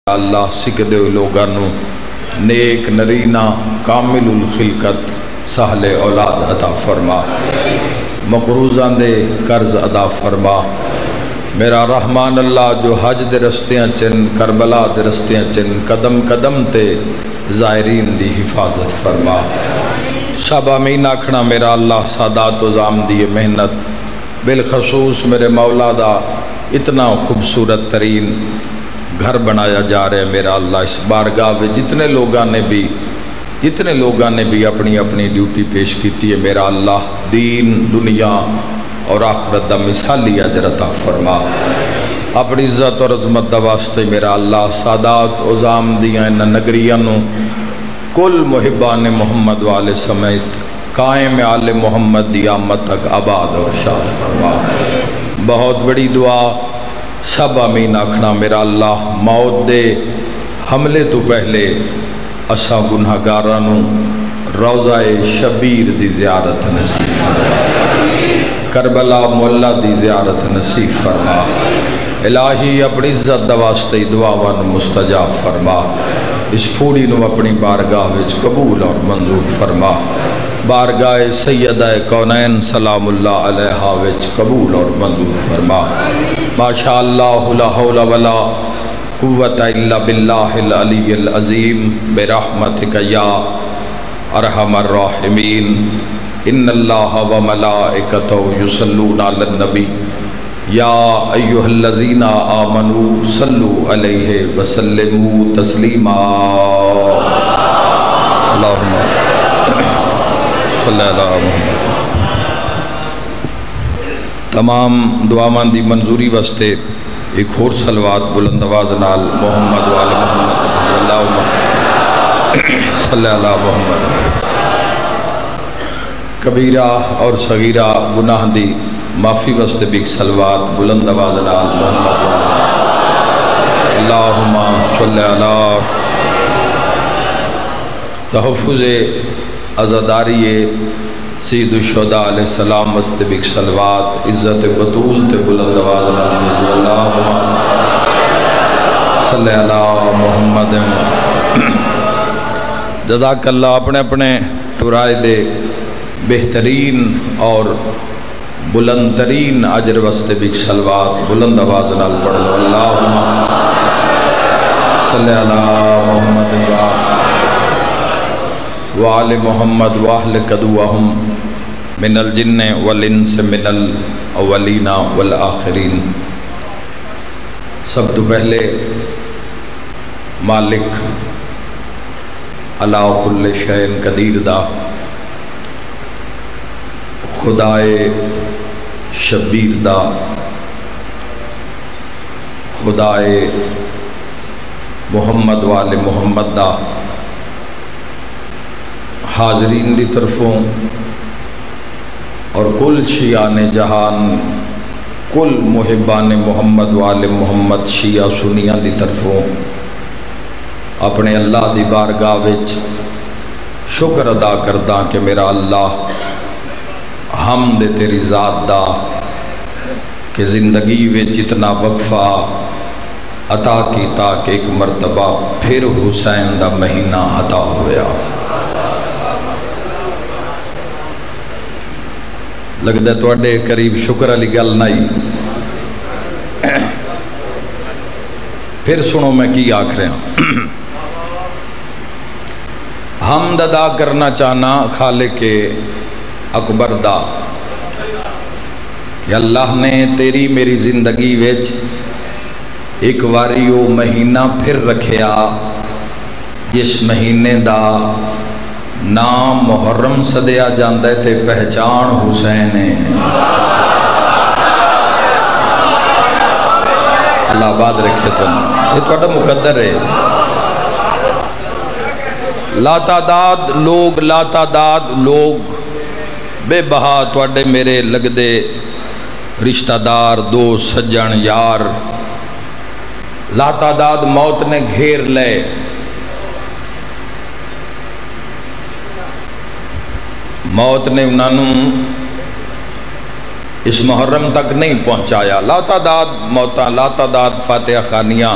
اللہ سکدے لوگانو نیک نرینا کامل الخلقت سہل اولاد عطا فرما، مقروضان دے قرض ادا فرما۔ میرا رحمان اللہ جو حج دے رستیاں چن، کربلا دے رستیاں چن، قدم قدم تے زائرین دی حفاظت فرما۔ شب امین آکھنا میرا اللہ سادات و زام دی محنت، بالخصوص میرے مولا دا اتنا خوبصورت ترین گھر بنایا جا رہا ہے میرا اللہ، اس بارگاہ میں جتنے لوگاں نے بھی اپنی اپنی ڈیوٹی پیش کیتی ہے میرا اللہ، دین دنیا اور آخرت دا مثالی اجر عطا فرما۔ اپنی عزت اور عظمت دا واسطے میرا اللہ سادات عظام دیاں ان نگریاں نو کل محبان محمد والے سمیت قائم آل محمد دی آمد تک آباد اور شاد فرما۔ بہت بڑی دعا، سب امین آکھنا میرا اللہ، موت دے حملے تو پہلے اساں گناہگارانوں روضہ شبیر دی زیارت نصیب فرما، کربلا مولا دی زیارت نصیب فرما۔ الہی اپنی عزت دا واسطے دعاوان مستجاب فرما، اس پھوڑی نو اپنی بارگاہ وچ قبول اور منظور فرما، بارگاہ سیدہ کونین سلام اللہ علیہا وچ قبول اور منظور فرما۔ ماشاءاللہ لا حول ولا قوت الا باللہ العلی العظیم برحمتک یا ارحم الراحمین۔ ان اللہ و ملائکتہ یصلون علی النبی یا ایہا الذین آمنوا صلوا علیہ وسلموا تسلیما۔ اللہم صلی اللہ محمد۔ تمام دعاواں دی منظوری واسطے ایک اور صلوات بلند آواز نال محمد وآل محمد اللہم صلی اللہ محمد۔ کبیرہ اور صغیرہ گناہ دی معافی واسطے بھی ایک صلوات بلند آواز نال محمد اللہم صلی اللہ۔ تحفظ عزاداری سید الشہداء علیہ السلام واسطے بھی ایک صلوات عزت بطول تے بلند آواز نال اللہم صلی اللہ محمد۔ جزاک اللہ۔ اپنے اپنے ٹرائے دے بہترین اور بلند ترین اجر واسطے بھی ایک صلوات بلند آواز نال پڑھ لو، اللہم صلی اللہ محمد وآل محمد واہل قدوہم من الجن والانس من الاولین والآخرین۔ سب تو پہلے مالک علی کل شیء قدیر دا خدائے شبیر دا خدائے محمد وآل محمد دا حاضرین دی طرفوں اور کل شیعان جہان کل محبان محمد وآل محمد شیعہ سنیاں دی طرفوں اپنے اللہ دی بارگاہ وچ شکر ادا کرداں کہ میرا اللہ حمد تیری ذات دا کہ زندگی وچ اتنا وقفہ عطا کیتا کہ ایک مرتبہ پھر حسین دا مہینہ عطا ہویا۔ لگتا ہے توڑے قریب شکر علی گل نہیں۔ پھر سنو میں کی آکھ رہا ہوں۔ حمد ادا کرنا چاہنا خالق اکبر دا کہ اللہ نے تیری میری زندگی وچ ایک واریو مہینہ پھر رکھیا جس مہینے دا نام محرم صدیا جاندے تے پہچان حسین ہے۔ اللہ آباد رکھے تم، یہ توڑا مقدر ہے۔ لا تعداد لوگ بے بہا توڑے میرے لگ دے رشتہ دار دوست سجن یار، لا تعداد موت نے گھیر لے۔ موت نے انہوں اس محرم تک نہیں پہنچایا، لا تعداد موتاں لا تعداد فاتحہ خانیاں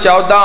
14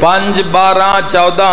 5 12 14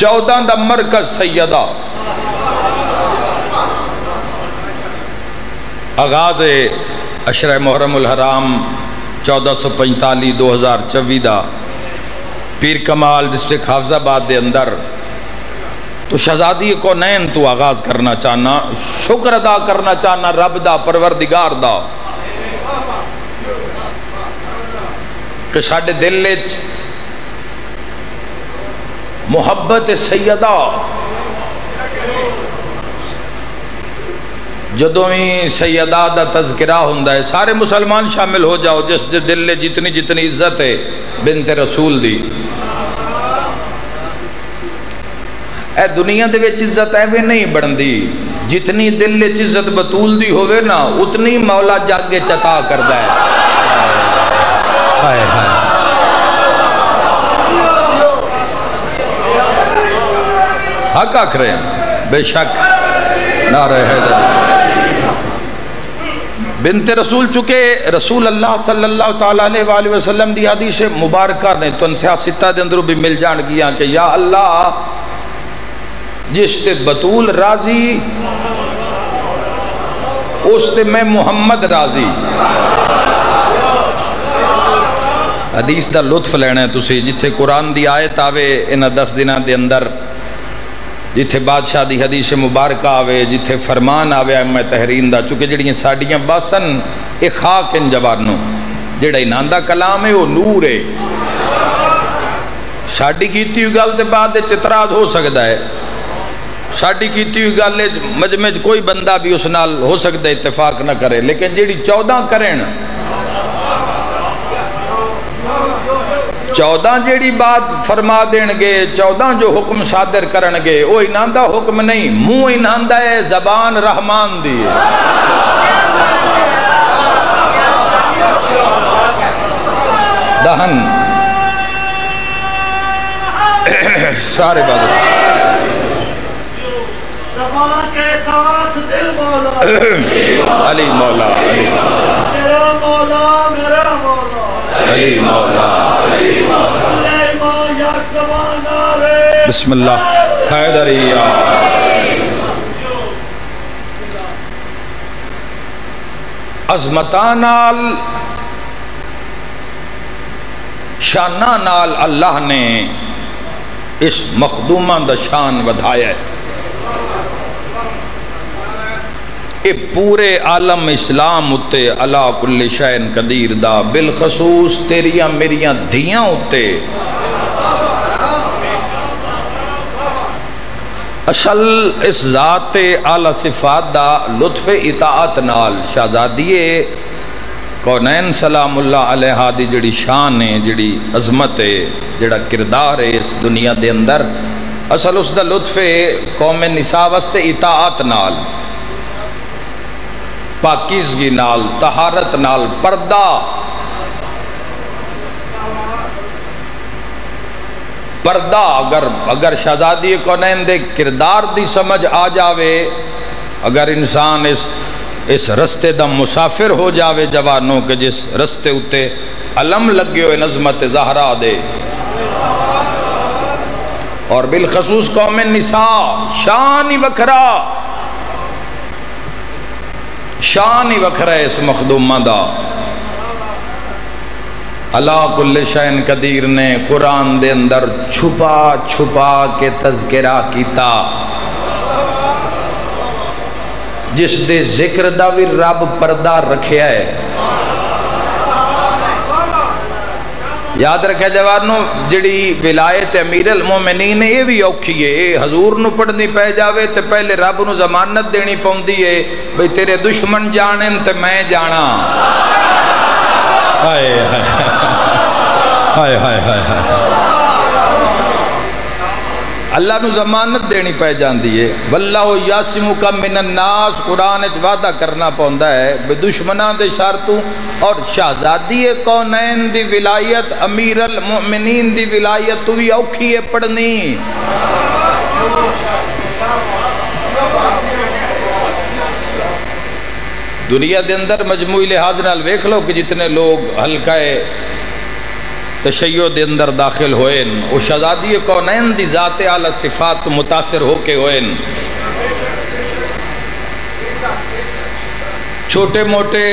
14 دا مرکز سیدہ، آغاز عشرہ محرم الحرام 1445 2024 دا پیر کمال ڈسٹرکٹ حافظ آباد دے اندر تو شہزادی کونین تو آغاز کرنا چاہنا، شکر ادا کرنا چاہنا رب دا، پروردگار دا، کہ ساڈے دل وچ محبت سیدہ جدوں ہی سیدہ دا تذکرہ ہوندا ہے سارے مسلمان شامل ہو جاؤ، جس دے دل جتنی جتنی عزت ہے بنت رسول دی، اے دنیا دے وچ عزت ایویں نہیں بندی، جتنی دل وچ عزت بطول دی ہوئے نا اتنی مولا جاگے چتا کردا ہے۔ ہائے ہائے حق آکھ رہے ہیں بے شک، نعرہ حیدری بنت رسول، چکے رسول اللہ صلی اللہ تعالیٰ علیہ وآلہ وسلم دی حدیث مبارکہ نے تو انسیہ ستہ دے اندروں بھی مل جان گیا کہ یا اللہ جس تے بطول راضی اس تے میں محمد راضی۔ حدیث دا لطف لینا ہے تسی، جتھے قرآن دی آیت آوے انہا 10 دنہ دے اندر، جتھے بادشاہ دی حدیث مبارکہ آوے، جتھے فرمان آوے میں تحرین دا، چونکہ جڑیاں ساڑیاں باسن ایک خاک ان جوانوں، جڑا انہاں دا کلام ہے وہ نور ہے، ساڑی کیتی ہوئی گل دے بعد اعتراض ہو سکتا ہے، ساڑی کیتی ہوئی گل مجمع کوئی بندہ بھی اس نال ہو سکتا ہے اتفاق نہ کرے، لیکن جڑی 14 کریں 14 جیڑی بات فرما دین گے، 14 جو حکم صادر کرن گے وہ انہاں دا حکم نہیں، منہ انہاں دا ہے، زبان رحمان دی ہے۔ دہن سارے بات علی مولا، میرا مولا، میرا مولا، علی مولا، بسم اللہ حیدریہ۔ عظمتاں نال شاناں نال اللہ نے اس مخدومہ دا شان ودھایا ہے۔ اے پورے عالم اسلام اتے علا کل شین قدیر دا، بالخصوص تیریاں میریاں دھیاں اتے اصل اس ذات اعلی صفات دا لطف اطاعت نال شہزادیے کونین سلام اللہ علیہ دی جڑی شان ہے، جڑی عظمت ہے، جڑا کردار ہے اس دنیا دے اندر، اصل اس دا لطف قوم نساء واسطے اطاعت نال، پاکیزگی نال، طہارت نال، پردہ، پردہ اگر شہزادی کونین دے کردار دی سمجھ آ جاوے، اگر انسان اس رستے دا مسافر ہو جاوے جوانوں کے جس رستے اتے علم لگے ہوئے نظمت زہرا دے، اور بالخصوص قوم نساء شان ہی وکھرا، شان ہی وکھرا ہے اس مخدومہ دا۔ اللہ کل شین قدیر نے قرآن دے اندر چھپا چھپا کے تذکرہ کیتا، جس دے ذکر دا بھی رب پردہ رکھیا ہے۔ یاد رکھے جوانوں، جڑی ولایت امیر المومنین یہ بھی اوکھی ہے، حضور نو پڑھنی پہ جاوے تے پہلے رب نو ضمانت دینی پوندی ہے بھئی تیرے دشمن جانن تے میں جانا۔ ہائے ہائے ہائے ہائے ہائے، اللہ نو ضمانت دینی پہ جاندی ہے۔ واللہ یاسمک من الناس قرآن اچ وعدہ کرنا پوندا ہے بے دشمناں دے شرطوں، اور شہزادی کونین دی ولایت، امیر المؤمنین دی ولایت تو بھی اوکھی ہے پڑھنی۔ دنیا دے اندر مجموعی لحاظ نال ویکھ لو کہ جتنے لوگ حلقہ تشیع دے اندر داخل ہوئے او شہزادی کونین دی ذات اعلی صفات متاثر ہو کے ہوئے چھوٹے موٹے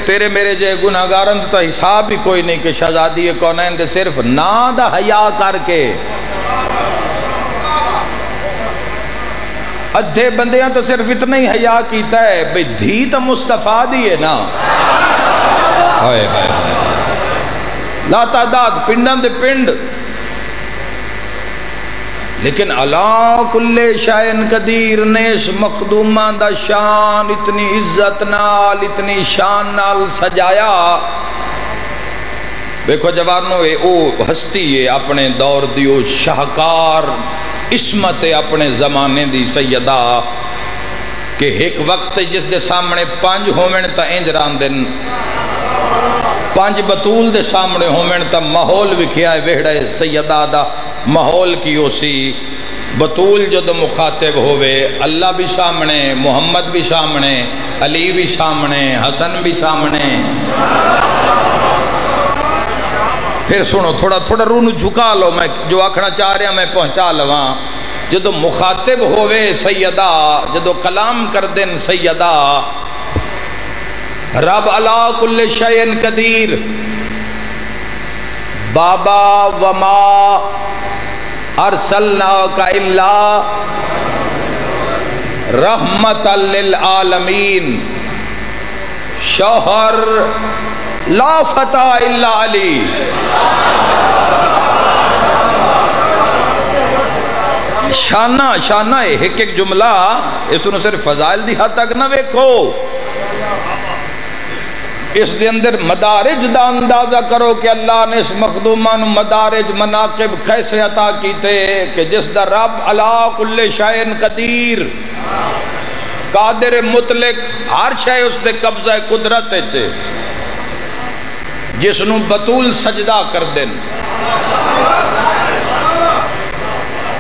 تیرے میرے جے گناہگارن تو حساب ہی کوئی نہیں کہ شہزادی کونین دے صرف نا دا حیا کر کے ادھے بندیاں تو صرف اتنا ہی حیا کیتا ہے بھئی دھی تو مصطفیٰ دی ہے نا ہائے ہائے لا تعداد پنڈن دے پنڈ لیکن علا کل شائن قدیر نے اس مخدومہ دا شان اتنی عزت نال اتنی شان نال سجایا دیکھو جوانوں او ہستی ہے اپنے دور دیو شاہکار عصمت اپنے زمانے دی سیدہ کہ ایک وقت جس دے سامنے پانچ ہومن تا انج راندن پانچ بطول دے سامنے ہومن تا ماحول وکھیا ہے ویڑے سیدہ دا ماحول کیو سی بطول جدو مخاطب ہوئے اللہ بھی سامنے محمد بھی سامنے علی بھی سامنے حسن بھی سامنے پھر سنو تھوڑا رونو جھکا لو میں جو آکھنا چاہ رہا میں پہنچا لواں جدو مخاطب ہوئے سیدہ جدو کلام کر دن سیدہ رب علا کل شیئن قدیر بابا وما ارسلناک الا رحمتا للعالمین شوہر لا فتح الا علی شانہ ایک جملہ اس تو صرف فضائل دی حد تک نہ ویکھو اس دے اندر مدارج دا اندازہ کرو کہ اللہ نے اس مخدومان مدارج مناقب کیسے عطا کیتے کہ جس دا رب علا کل شائن قدیر قادر مطلق ہر شے اس دے قبضہ قدرت ہے جس نو بطول سجدہ کر دن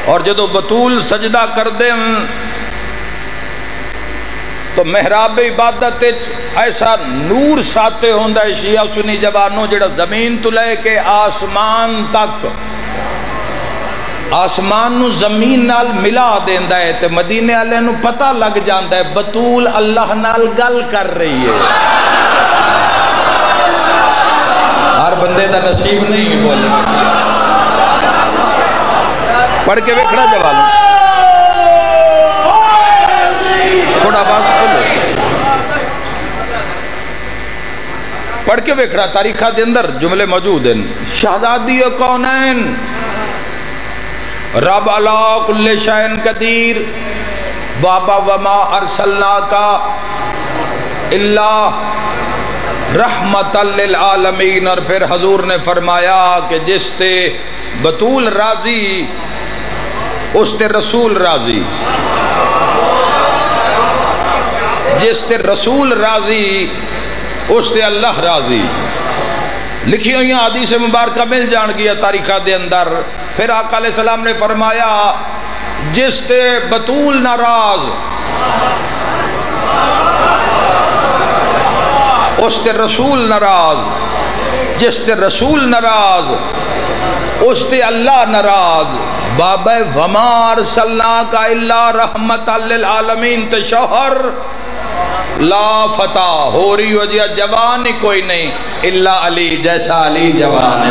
اور جدو بطول سجدہ کر دن تو محراب عبادت ایسا نور ساتے ہوندہ ہے شیعہ سنی جوانوں جڑا زمین تو لے کے آسمان تک آسمان نو زمین نال ملا دیندہ ہے تے مدینے والے نو پتہ لگ جاندہ ہے بطول اللہ نال گل کر رہی ہے ہر بندے دا نصیب نہیں بولے پڑھ کے ویکھنا جوانوں تھوڑا آواز کھولو پڑھ کے ویکھنا تاریخہ دے اندر جملے موجود ہیں شہزادی کونین رب علا کل شائن قدیر بابا وما ارسلناک الا رحمتا للعالمین اور پھر حضور نے فرمایا کہ جس تے بطول راضی اس تے رسول راضی جس تے رسول راضی اس تے اللہ راضی لکھی ہوئی حدیث مبارکہ مل جان گیا تاریخہ دے اندر پھر آقا علیہ السلام نے فرمایا جس تے بطول ناراض اس تے رسول ناراض جس تے رسول ناراض اس تے اللہ ناراض بابا وما ارسلناک الا رحمتا للعالمین تے شوہر لا فتح ہو رہی ہو جیا جوان ہی کوئی نہیں الا علی جیسا علی جوان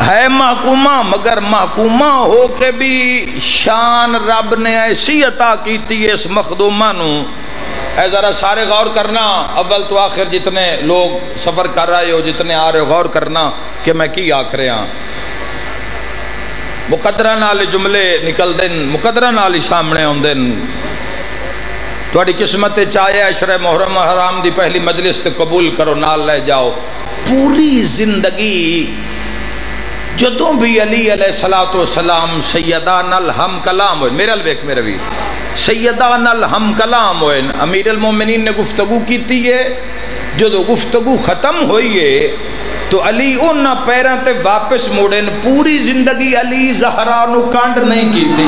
ہے محکومہ مگر محکومہ ہو کے بھی شان رب نے ایسی عطا کیتی ہے اس مخدومہ نو اے ذرا سارے غور کرنا اول تو آخر جتنے لوگ سفر کر رہے ہو جتنے آ رہے ہو غور کرنا کہ میں کی آکھ رہے ہاں مقدرہ نال جملے نکل دن مقدرہ نال سامنے ہوں دن تھوڑی قسمت چاہے عشر محرم حرام دی پہلی مجلس تے قبول کرو نال لے جاؤ پوری زندگی جدوں بھی علی علیہ السلام سیدان الہم کلام ہوئے میرے الویک میرے بھی سیدان الہم کلام ہوئے امیر المومنین نے گفتگو کی تھی ہے جدو گفتگو ختم ہوئی ہے تو علی انہا پیران تے واپس موڑن پوری زندگی علی زہرانو کانڈ نہیں کی تھی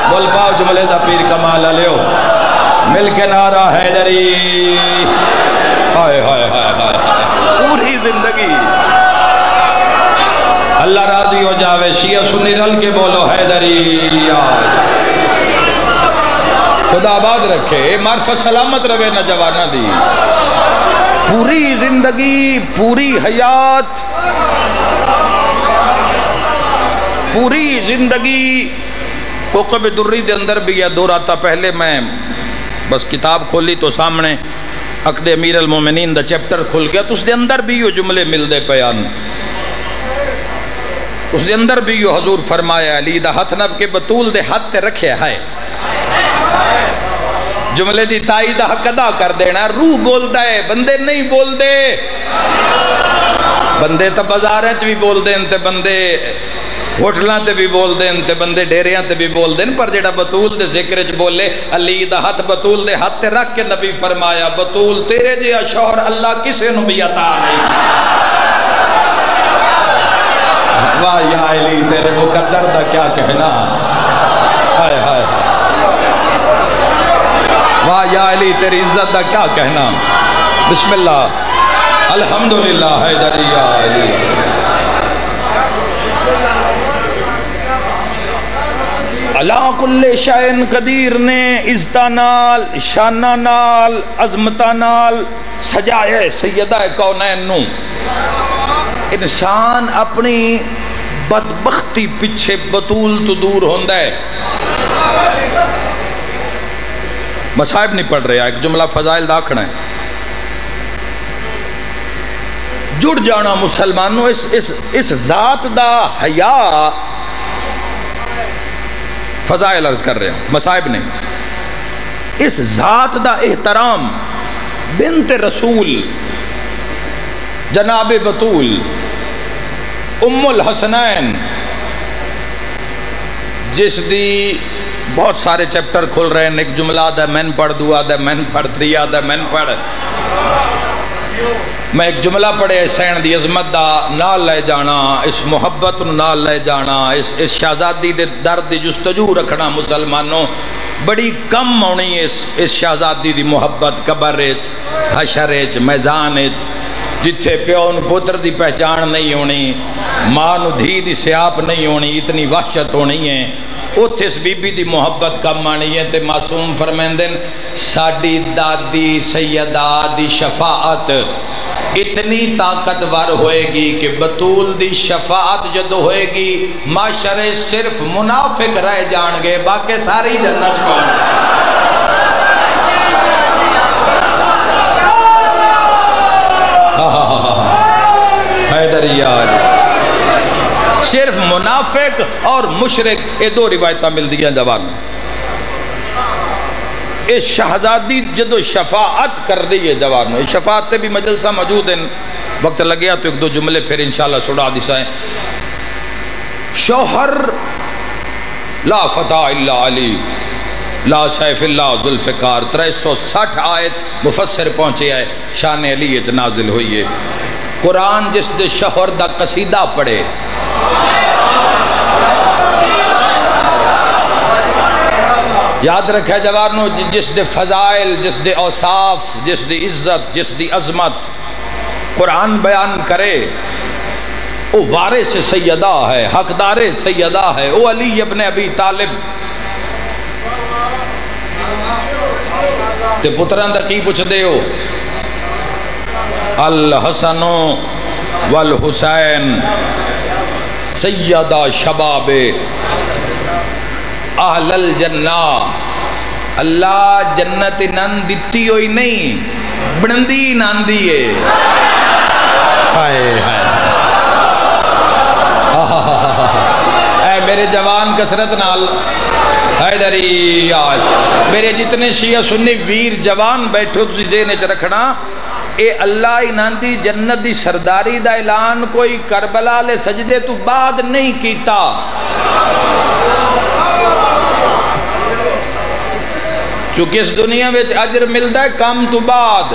بول پاؤ جملے دا پیر کمال علیہ مل کے نعرہ حیدری، ہائے ہائے ہائے ہائے، پوری زندگی اللہ راضی ہو جاوے، شیعہ سنی رل کے بولو حیدری، خدا آباد رکھے، معرفت سلامت روے نوجوانہ دی، پوری زندگی، پوری حیات، پوری زندگی کوکب دری دے اندر بھی ہے۔ 2 راتہ پہلے میں بس کتاب کھولی تو سامنے عقد امیر المومنین دا چیپٹر کھل گیا، تو اس دے اندر بھی یہ جملے مل دے پیان، اس دے اندر بھی یہ حضور فرمایا علی دا ہاتھ نب کے بطول دے ہاتھ تے رکھے ہے، جملے دی تائید حق ادا کر دینا، روح بول دے، بندے نہیں بول دے، بندے تا بازاریں چ بھی بول دیں تے بندے ہوٹلاں تے بھی بول دیں تے بندے ڈیریاں تے بھی بول دیں، پر جیڑا بطول دے ذکر چ بولے علی دا ہاتھ بطول دے ہاتھ تے رکھ کے نبی فرمایا بطول تیرے جیا شوہر اللہ کسے نو بھی عطا نہیں۔ واہ یا علی تیرے مقدر دا کیا کہنا، ہائے ہائے، واہ یا علی تیری عزت دا کیا کہنا، بسم اللہ الحمدللہ حیدری یا علی۔ اللہ کل شائن قدیر نے عزتہ نال، شانہ نال، عظمتہ نال سجائے سیدہ کونین نو، انسان اپنی بدبختی پچھے بطول تو دور ہوندہ ہے۔ مصائب نہیں پڑھ رہا، ایک جملہ فضائل داکھنا ہے، جڑ جانا مسلمانوں اس ذات دا حیا، فضائل عرض کر رہے ہیں مصائب نہیں، اس ذات دا احترام، بنت رسول جناب بطول ام الحسنین، جس دی بہت سارے چیپٹر کھل رہے ہیں، ایک جملہ آدھا مین پڑھ دو، آدھا مین پڑھ تری، آدھا مین پڑھ، میں ایک جملہ پڑھے حسین دی عظمت دا نال لے جانا، اس محبت نال لے جانا، اس شہزادی دے درد دی جستجو رکھنا، مسلمانوں بڑی کم ہونی اس شہزادی دی محبت، قبر اچ، حشر اچ، میزان اچ، جتھے پیو نو پتر دی پہچان نہیں ہونی، ماں نو دھی دی سیاپ نہیں ہونی، اتنی وحشت ہونی ہے، اتھے اس بی بی دی محبت کم آنی ہے، تے معصوم فرمیندن ساڈی دادی سیدہ دی شفاعت اتنی طاقتور ہوئے گی کہ بطول دی شفاعت جدو ہوئے گی معاشرے صرف منافق رہ جان گے، باقی ساری جنت پہنچ حیدری آج صرف منافق اور مشرک، یہ 2 روایتہ مل دیا جوان میں۔ اس شہزادی جدو شفاعت کر دی ہے جوان میں، اس شفاعت تے بھی مجلسہ موجود ہیں، وقت لگیا تو 1-2 جملے پھر انشاءاللہ سڑا دیسائیں۔ شوہر لا فتح الا علی، لا سیف اللہ ذوالفقار، 360 آیت مفسر پہنچے آئے، شان علی اچ نازل ہوئی ہے۔ قرآن جس دے شوہر دا قصیدہ پڑھے، یاد رکھے جوانو، جس دے فضائل، جس دے اوصاف، جس دی عزت، جس دی عظمت قرآن بیان کرے، او وارث سیدہ ہے، حقدار سیدہ ہے، او علی ابن ابی طالب۔ تے پتران دا کی پوچھ دے ہو؟ الحسن والحسین سیدہ شباب اہل الجنہ، اللہ جنت نان دیتی ہوئی نہیں، بڑندی نان دیئے، ہائے ہائے اے میرے جوان کسرت نال حیدری آج، میرے جتنے شیعہ سنی ویر جوان بیٹھو تسی ذہن وچ رکھنا، اے اللہ انہاں دی جنت دی سرداری دا اعلان کوئی کربلا لے سجدے تو بعد نہیں کیتا، چونکہ اس دنیا میں اجر ملتا ہے کام تو بعد۔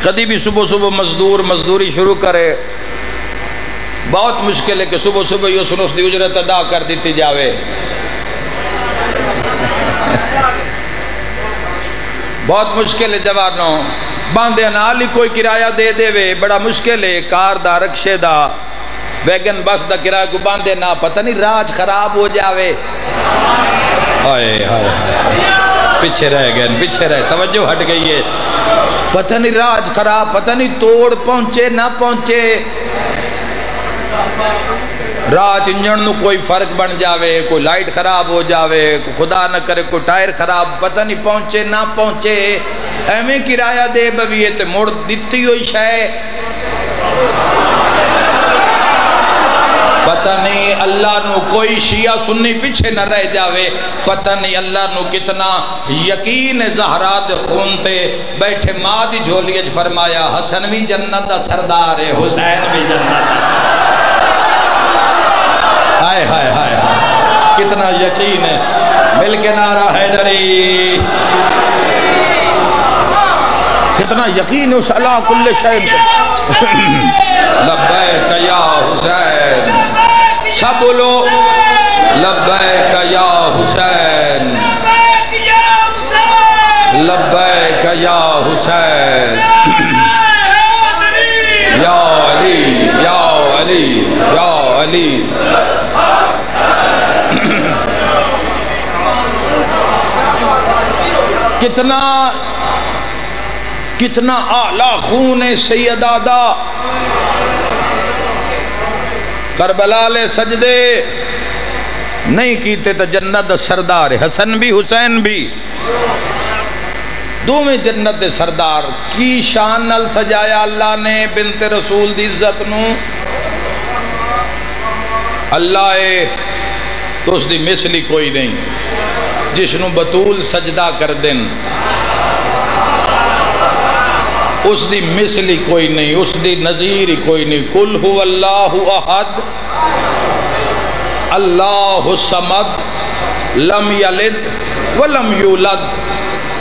کدی بھی صبح صبح مزدوری شروع کرے، بہت مشکل ہے کہ صبح صبح یہ سنو اس دی اجرت ادا کر دیتی جاوے، بہت مشکل ہے جوانوں، باندھے نال ہی کوئی کرایہ دے دے وے بڑا مشکل ہے، کار دا رکشے دا ویگن بس دا کرایہ کو باندھے نہ پتہ نہیں راج خراب ہو جاوے، ہائے ہائے پیچھے رہ گئے، پیچھے رہ، توجہ ہٹ گئی ہے، پتہ نہیں راج خراب، پتہ نہیں توڑ پہنچے نہ پہنچے، راج انجن نو کوئی فرق بن جاوے، کوئی لائٹ خراب ہو جاوے، خدا نہ کرے کوئی ٹائر خراب، پتہ نہیں پہنچے نہ پہنچے، ایویں کرایہ دے بویے تے مڑ دیتی ہوئی شے، پتہ نہیں اللہ نو کوئی شیعہ سنی پیچھے نہ رہ جاوے، پتہ نہیں اللہ نو کتنا یقین زہرا دے خون تے بیٹھے ماں دی جھولی اج فرمایا حسن بھی جنت دا سردار ہے، حسین بھی جنت دا، ہائے ہائے ہائے کتنا یقین ہے، مل کے نعرہ حیدری، کتنا یقین اس علا کل شہن لبیک یا حسین، سب بولو لبیک یا حسین، لبیک یا حسین، یا علی یا علی یا علی، کتنا اعلیٰ خون سید آدھا، کربلا لے سجدے نہیں کیتے تو جنت سردار حسن بھی حسین بھی دو میں جنت سردار کی شان نل سجایا اللہ نے بنت رسول دی عزت نو، اللہ اے تو اس دی مثلی کوئی نہیں، جس نو بطول سجدہ کر دن اس دی مثلی کوئی نہیں، اس دی نظیر کوئی نہیں، قل هو اللہ احد اللہ الصمد لم یلد ولم یولد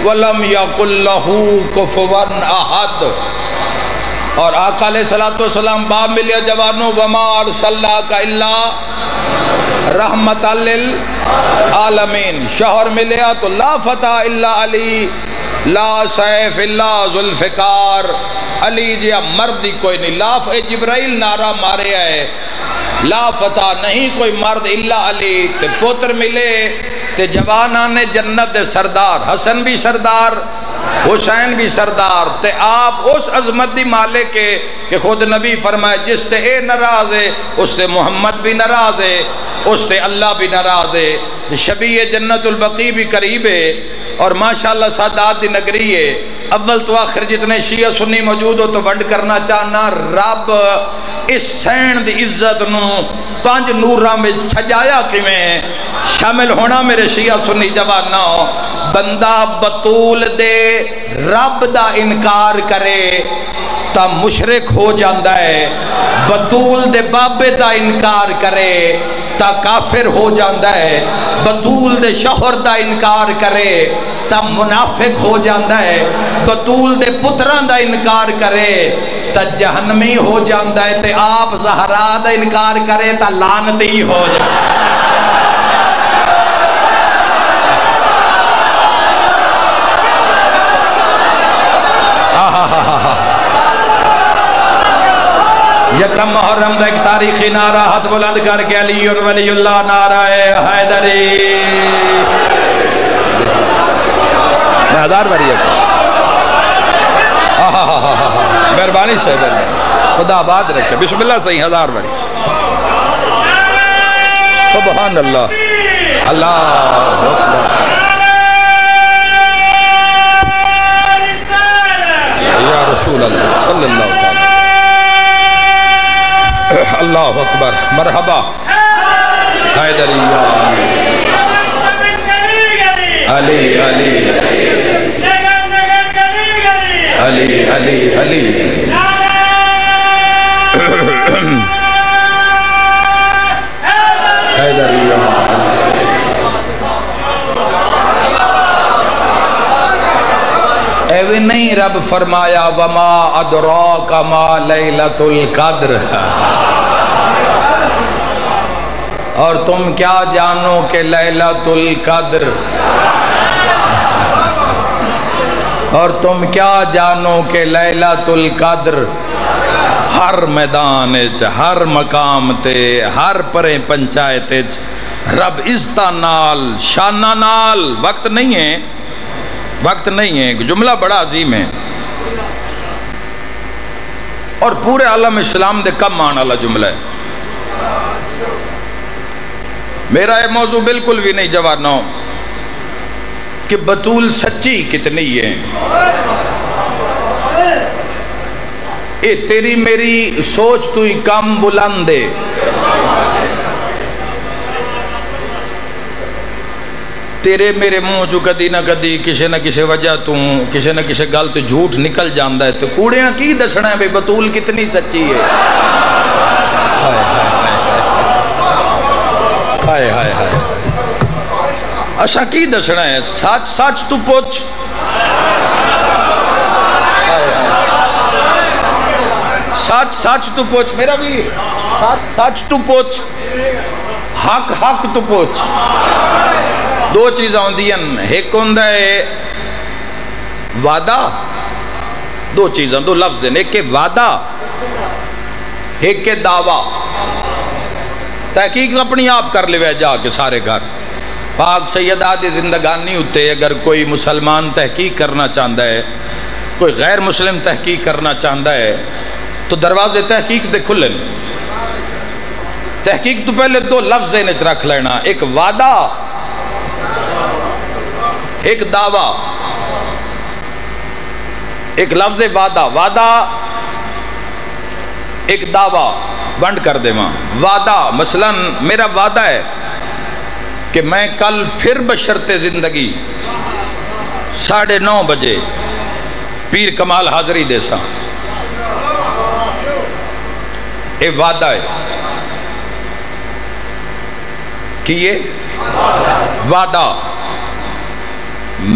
ولم یکن لہ کفوا احد، اور آقا علیہ السلام باب ملیا جوانو وما ارسلناک الا رحمت للعالمین، شوہر ملیا تو لا فتح الا علی، لا سیف اللہ ذوالفقار، علی جیا مردی کوئی نہیں، لا جبرائیل نعرہ مارے آئے لا فتح نہیں کوئی مرد الا علی، تے پوتر ملے تے جوانان جنت سردار، حسن بھی سردار حسین بھی سردار، تے آپ اس عظمت دی مالک کے کہ خود نبی فرمائے جس تے اے ناراض ہے اس تے محمد بھی ناراض ہے، اس تے اللہ بھی ناراض ہے، شبیہ جنت البقیع بھی قریب ہے، اور ماشاءاللہ سادات دی نگری ہے، اول تو آخر جتنے شیعہ سنی موجود ہو تو ونڈ کرنا چاہنا، رب اس سین دی عزت نو 5 نوراں میں سجایا کیویں شامل ہونا میرے شیعہ سنی جوانا، بندہ بطول دے رب دا انکار کرے تا مشرک ہو جاندہ ہے، بطول دے بابے دا انکار کرے تا کافر ہو جاندہ ہے، بطول دے شوہر دا انکار کرے تا منافق ہو جاندہ ہے، بطول دے پتران دا انکار کرے تا جہنمی ہو جاندہ ہے، تے آپ زہرا دا انکار کرے تا لعنتی ہو جاندہ ہے۔ یکم محرم دا ایک تاریخی نعرہ ہاتھ بلند کر کے علی ولی اللہ نعرہ حیدری، میں 1000 باری ہے مہربانی شہدر خدا آباد رکھے، بسم اللہ صحیح 1000 باری، سبحان اللہ، اللہ اکبر، یا رسول اللہ صلی اللہ علیہ وسلم، اللہ اکبر، مرحبا حیدری علی علی علی علی علی حیدری ایویں نہیں، رب فرمایا وما ادراک ما لیلۃ القدر، اور تم کیا جانو کہ لیلۃ القدر اور تم کیا جانو کہ لیلۃ القدر ہر میدان ہر مقام تے ہر پرے پنچایت رب عزتہ نال شانہ نال وقت نہیں ہے جملہ بڑا عظیم ہے اور پورے عالم اسلام دے کم آنے والا جملہ ہے. میرا یہ موضوع بالکل بھی نہیں جوانو کہ بطول سچی کتنی ہے. اے تیری میری سوچ تو ہی کم بلند ہے. تیرے میرے منہ جو کدی نہ کدی کسی نہ کسی وجہ تو کسی نہ کسی گل تو جھوٹ نکل جاندہ ہے تو کوڑیاں کی دسنا ہے بھئی بطول کتنی سچی ہے. ہائے ہائے ہائے اچھا کی دسنا ہے سچ سچ تو پوچھ. سچ سچ تو پوچھ میرا بھی سچ سچ تو پوچھ حق حق تو پوچھ. دو چیزاں ہوندی ہیں ایک ہوندا ہے وعدہ دو چیزاں دو لفظ ہیں ایک وعدہ ایک دعویٰ. تحقیق اپنی آپ کر لے جا کے سارے گھر پاک سیدہ دی زندگانی ہوتے اگر کوئی مسلمان تحقیق کرنا چاہتا ہے کوئی غیر مسلم تحقیق کرنا چاہتا ہے تو دروازے تحقیق دے کھلن. تحقیق تو پہلے دو لفظ انچ رکھ لینا ایک وعدہ ایک دعویٰ. ایک لفظ وعدہ وعدہ ایک دعویٰ بند کر دے ماں. وعدہ مثلا میرا وعدہ ہے کہ میں کل پھر بشرط زندگی 9:30 بجے پیر کمال حاضری دے سا. اے وعدہ ہے کہ یہ وعدہ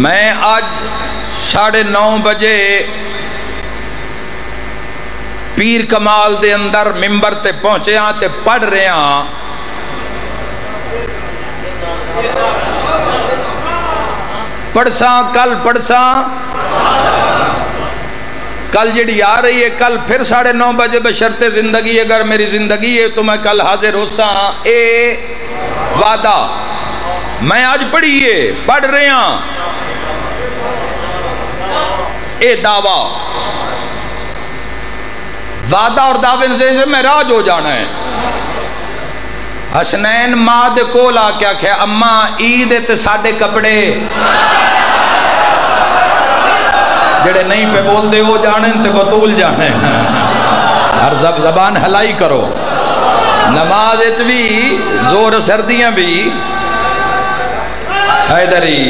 میں آج 9:30 بجے پیر کمال دے اندر ممبر تے پہنچے ہاں تے پڑھ رہے ہاں پڑھساں کل جڑی آ رہی ہے کل پھر 9:30 بجے بشرط زندگی اگر میری زندگی ہے تو میں کل حاضر ہو سا. اے وعدہ میں آج پڑھ رہے ہاں. اے دعویٰ وعدہ اور دعوے سے میں راج ہو جانا ہے. حسنین ماں دے کول آ کے آکھیا اماں عید تے ساڈے کپڑے جڑے نہیں پہ بول دے وہ جانے تے بطول جانے. ہر زبان ہلائی کرو. نماز اچ بھی زور سردیاں بھی حیدری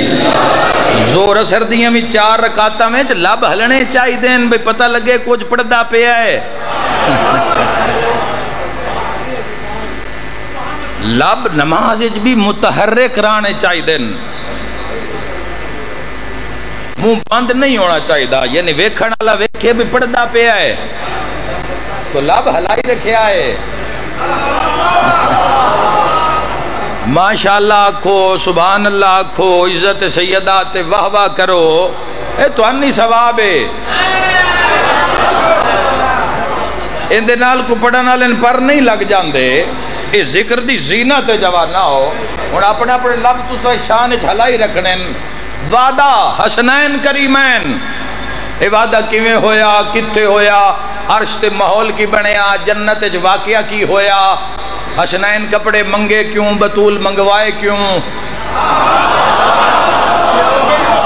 زور سردیاں بھی 4 رکعتاں میں لب ہلنے چاہی دین بھئی پتہ لگے کچھ پڑھدا پیا ہے. لب نماز اچ بھی متحرک رانے چاہی دین. منہ بند نہیں ہونا چاہی دا یعنی ویکھن والا ویکھے بھی پڑھدا پیا ہے تو لب ہلائی رکھیا ہے. ماشاءاللہ آکھو سبحان اللہ آکھو عزت سیدہ تے واہ واہ کرو اے تو انی ثواب ہے. ان دے نال کو پڑھن والے پر نہیں لگ جاندے. اے ذکر دی زینت جوان نہ ہو ہن اپنے اپنے لفظ تو شان وچ ہلائی رکھنے. وعدہ حسنین کریمین اے وعدہ کیویں ہویا کتھے ہویا عرش تے ماحول کی بنیا جنت وچ واقعہ کی ہویا. حسنین کپڑے منگے کیوں بطول منگوائے کیوں.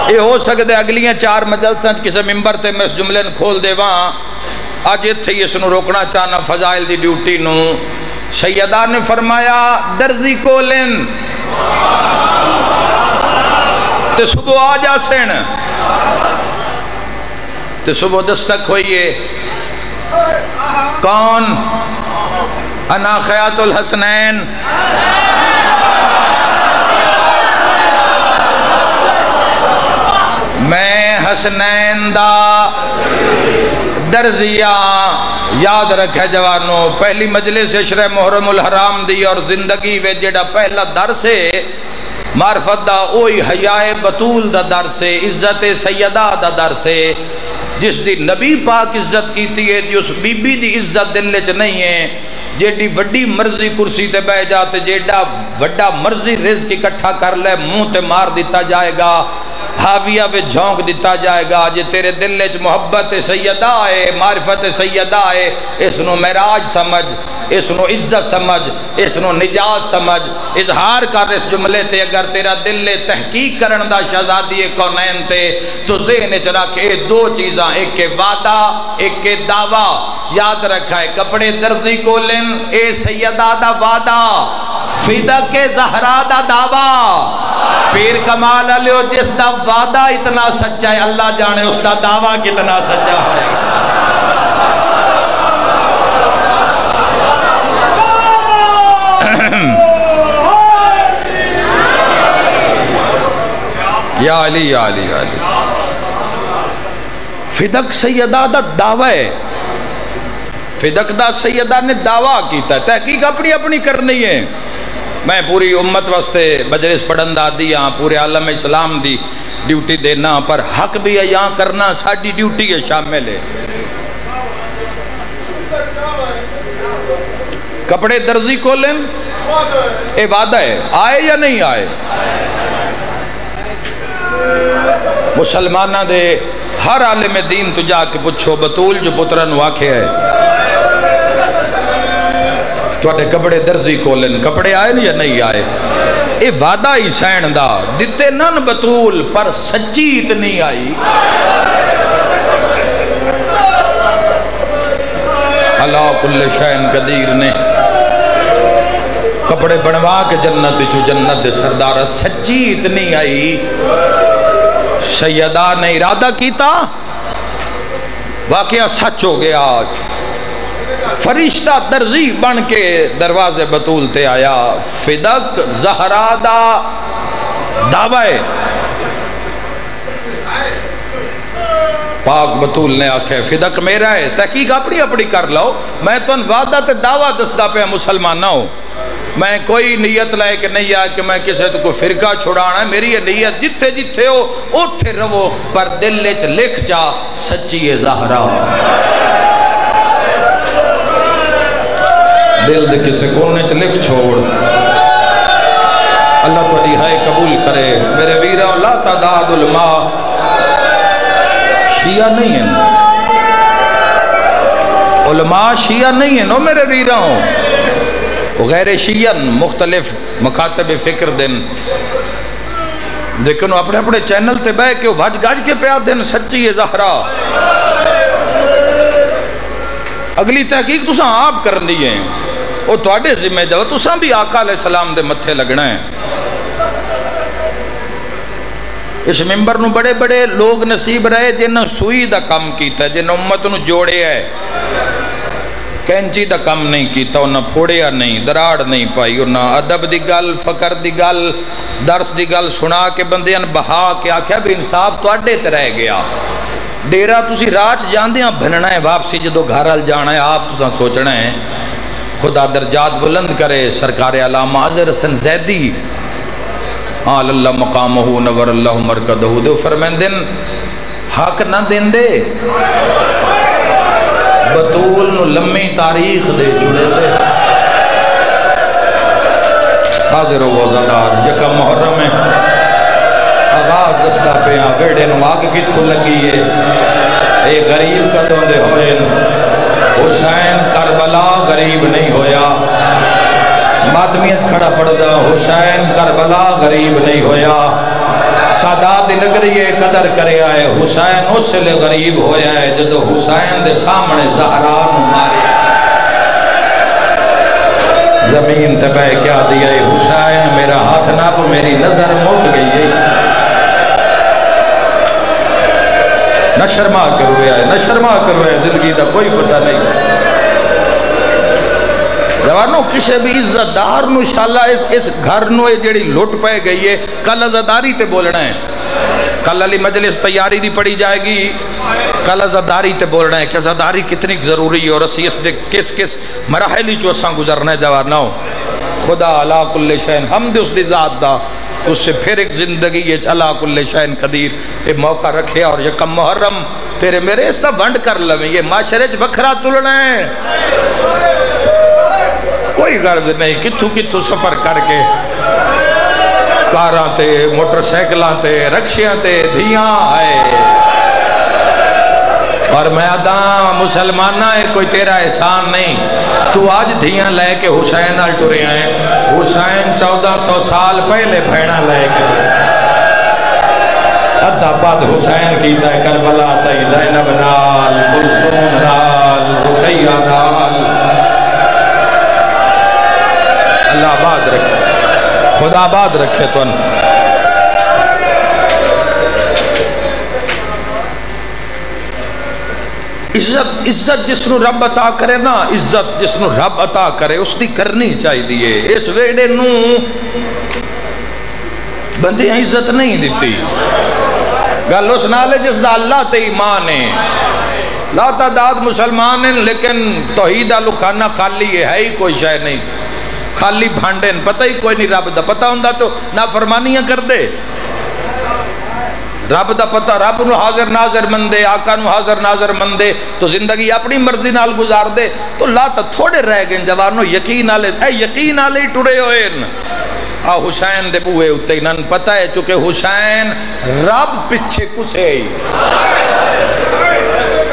یہ ہو سکتے اگلیاں 4 مجلساں کسی ممبر تے میں اس جملے کھول دے وہاں اج ایتھے ہی اس نو روکنا چاہنا فضائل دی ڈیوٹی نو. سیدہ نے فرمایا درزی کولن تے صبح آ جا سین تے صبح دستک ہوئیے. کون انا خیات الحسنین میں حسنین دا درزیہ. یاد رکھے جوانوں پہلی مجلس شرح محرم الحرام دی اور زندگی وے جڑا پہلا درس ہے معرفت دا اوہی حیاء بطول دا در سے، عزت سیدہ دا در سے، جس دی نبی پاک عزت کیتی ہے، جس بی بی دی عزت دل وچ نہیں ہے، جیڑی وڈی مرضی کرسی تے بیٹھ جاتے، جیڑا وڈا مرضی رزق اکٹھا کر لے منہ تے مار دیتا جائے گا، حاویہ پہ جھونک دیتا جائے گا۔ جے تیرے دل وچ محبت سیدہ ہے، معرفت سیدہ ہے، اس نو معراج سمجھ، اس نو عزت سمجھ، اس نو نجات سمجھ، اظہار کر اس جملے تے۔ اگر تیرا دل تحقیق کرن دا شہزادی کونین تے تو ذہن وچ رکھ اے دو چیزاں، ایک کے وعدہ، ایک کے دعویٰ۔ یاد رکھا ہے کپڑے درزی کولن اے سیدہ دا وعدہ، فدق زہرا دا دعویٰ۔ پیر کمال علیہ جس دا وعدہ اتنا سچا ہے، اللہ جانے اس دا دعویٰ کتنا سچا ہے۔ یا علی یا علی یا علی، فدق سیدہ دا دعویٰ ہے، فدق دا سیدہ نے دعویٰ کیتا ہے، تحقیق اپنی اپنی کرنی ہے۔ میں پوری امت واسطے مجلس پڑھندا دیاں، پورے عالم اسلام دی ڈیوٹی دینا، پر حق بھی یہاں کرنا ساڈی ڈیوٹی ہے، شامل ہے۔ کپڑے درزی کھولن اے وعدہ ہے، آئے یا نہیں آئے؟ مسلمانہ دے ہر عالم دین تو جا کے پوچھو، بطول جو پترن واقع ہے تو کپڑے درزی کھولن، کپڑے آئے یا نہیں آئے؟ اے وعدہ ہی سین دا دیتے نن بطول، پر سچی اتنی آئی۔ اللہ کل شین قدیر نے کپڑے بنوا کے جنت چو جنت دے سردار، سچی اتنی آئی۔ سیدہ نے ارادہ کیتا، واقعہ سچ ہو گیا۔ فرشتہ درزی بن کے دروازے بطول تے آیا، فدق زہرا دا دعوی۔ پاک بطول نے آکھے فدق میرا ہے، تحقیق اپنی اپنی کر لو، میں تو وعدہ تے دعویٰ دستا پہ مسلمان نہ ہوں۔ میں کوئی نیت لائے کہ نہیں آئے کہ میں کسی تو کوئی فرقہ چھڑانا ہے، میری یہ نیت جتھے جتھے ہو اتھے رہو، پر دل لچ لکھ جا سچی زہرا۔ دل دے کسے کونے چ لکھ چھوڑ، اللہ تو ہائے قبول کرے۔ میرے ویرہ لا تعداد علماء شیعہ نہیں ہیں، علماء شیعہ نہیں ہیں، میرے ویرہ ہوں غیر شیعن مختلف مکاتب فکر دن، لیکن اپنے اپنے چینل تے بے کے وج گاج کے پیا دن سچی زہرا۔ اگلی تحقیق تساں آپ کرنی ہے، وہ تواڈے ذمہ جو تساں بھی آقا علیہ السلام دے متھے لگنا ہے۔ اس ممبر نو بڑے بڑے لوگ نصیب رہے جنہاں سوئی دا کام کیتا ہے، جنہاں امت نو جوڑے ہے، کینچی دا کم نہیں کیتا، انہاں پھوڑیا نہیں، دراڑ نہیں پائی، انہاں ادب دی گل، فکر دی گل، درس دی گل سنا کے بندیاں بہا کے آکھیا بھی انصاف تو اڈے تے رہ گیا۔ ڈیرہ تسی راج جاندیاں بھننا ہے، واپسی جدو گھرال جانا ہے، آپ تساں سوچنا ہے۔ خدا درجات بلند کرے سرکار علامہ اظہر حسن زیدی آل اللہ مقامہ نور اللہ مرکدہ دے فرمین دن حق نہ دن دے بطول نو لمحی تاریخ دے چھڑے دے۔ حاضر و وزادار یکا محرم ہے، آغاز دستا پہ آن بیڑے نو آگ کی تھو لگی ہے، اے غریب قدوں دے ہوئے حسین کربلا غریب نہیں ہویا، ماتمیت کھڑا پڑ دا حسین کربلا غریب نہیں ہویا، سادات نگریے قدر کرے آئے حسین اس لئے غریب ہویا ہے جدو حسین دے سامنے زہران مارے زمین تبہ کیا دیا ہے حسین میرا ہاتھ ناپ میری نظر مک گئی ہے۔ نہ شرما کرویا ہے، نہ شرما کرویا ہے، زندگی دا کوئی پتہ نہیں۔ جوانوں کسے بھی عزت دار نو انشاءاللہ اس گھر نو جڑی لوٹ پائے گئی ہے، کل عزتداری تے بولنا ہے، کل علی مجلس تیاری دی پڑی جائے گی، کل عزتداری تے بولنا ہے کہ عزتداری کتنی ضروری ہے اور اسی اس دے کس کس مراحلی جو اساں گزرنا ہے۔ جوانوں خدا علا کل شین حمد اس دی ذات دا اس سے پھر ایک زندگی یہ چلا کل شین قدیر یہ موقع رکھے اور یکم محرم تیرے میرے اس طرح ونڈ کر لویں یہ معاشرے بکھرا تلنا ہے کوئی غرض نہیں کتھو کتھو سفر کر کے کاراں تے موٹر سائیکلاں تے رکشیاں تے دھیاں آئے اور میں آدھا مسلمانہ ہے کوئی تیرا احسان نہیں تو آج دھیاں لے کے حسین نال ٹرے ہیں حسین 1400 سال پہلے بھیڑا لے کے ادھا بعد حسین کیتا ہے کربلا تائی زینب نال کلثوم نال رقیہ نال اللہ آباد رکھے خدا آباد رکھے تو عزت جس نو رب عطا کرے نا عزت جس نو رب عطا کرے اس دی کرنی چاہی دیئے اس ویڑے نو بندے عزت نہیں دیتی گل اس نالے جس دا اللہ تے ایمان ہے لا تعداد مسلمان ہیں لیکن توحید لکھانہ خالی ہے ہی کوئی شے نہیں خالی بھانڈے پتہ ہی کوئی نہیں رب دا پتہ ہوندہ تو نافرمانیاں کر دے رب دا پتہ رب نو حاضر ناظر مندے آقا نو حاضر ناظر مندے تو زندگی اپنی مرضی نال گزار دے تو لا تا تھوڑے رہ گئے جوانو یقین آلے اے یقین آلے ہی ٹورے ہوئے حسین دے بوئے ہوتے انہاں پتہ ہے چونکہ حسین رب پچھے کسے ہی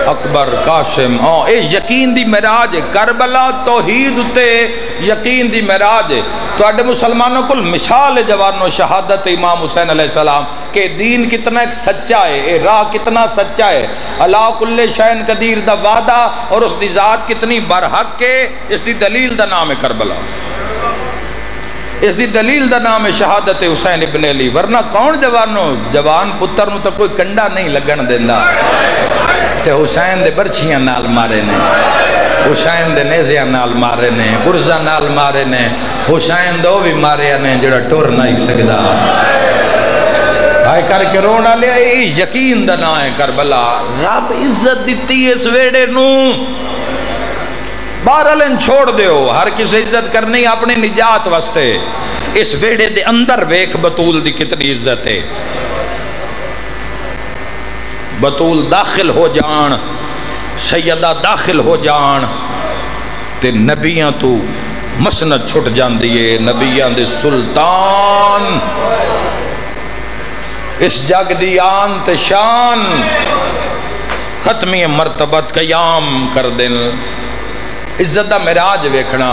اکبر قاسم اے یقین دی معراج کربلا توحید تے یقین دی معراج تو اڈے مسلمانوں کو مثال جوانو شہادت امام حسین علیہ السلام کہ دین کتنا ایک سچا ہے اے راہ کتنا سچا ہے اللہ کل شین قدیر دا وعدہ اور اس دی ذات کتنی برحق کے اس دی دلیل دا نام ہے کربلا اس دی دلیل دا نام ہے شہادت حسین ابن علی ورنہ کون جوانو جوان پتر نو تو کوئی کنڈا نہیں لگن دیندہ تے حسین دے برچیاں نال مارے نے حسین دے نیزیاں نال مارے نے گرزہ نال مارے نے حسین دو بھی مارے نے جڑا ٹور نہیں سکدا آئے کر کے رونا لیا یقین دا نام ہے کربلا رب عزت دیتی اس ویڑے نو بارالن چھوڑ دیو ہر کسی عزت کرنی اپنی نجات واسطے اس ویڑے دے اندر ویک بطول دی کتنی عزت ہے بطول داخل ہو جان سیدہ داخل ہو جان تے نبیاں تو مسند چھٹ جان دیئے نبیاں دے سلطان اس جگ دی آن تے شان ختمی مرتبت قیام کر دن عزت دا معراج ویکھنا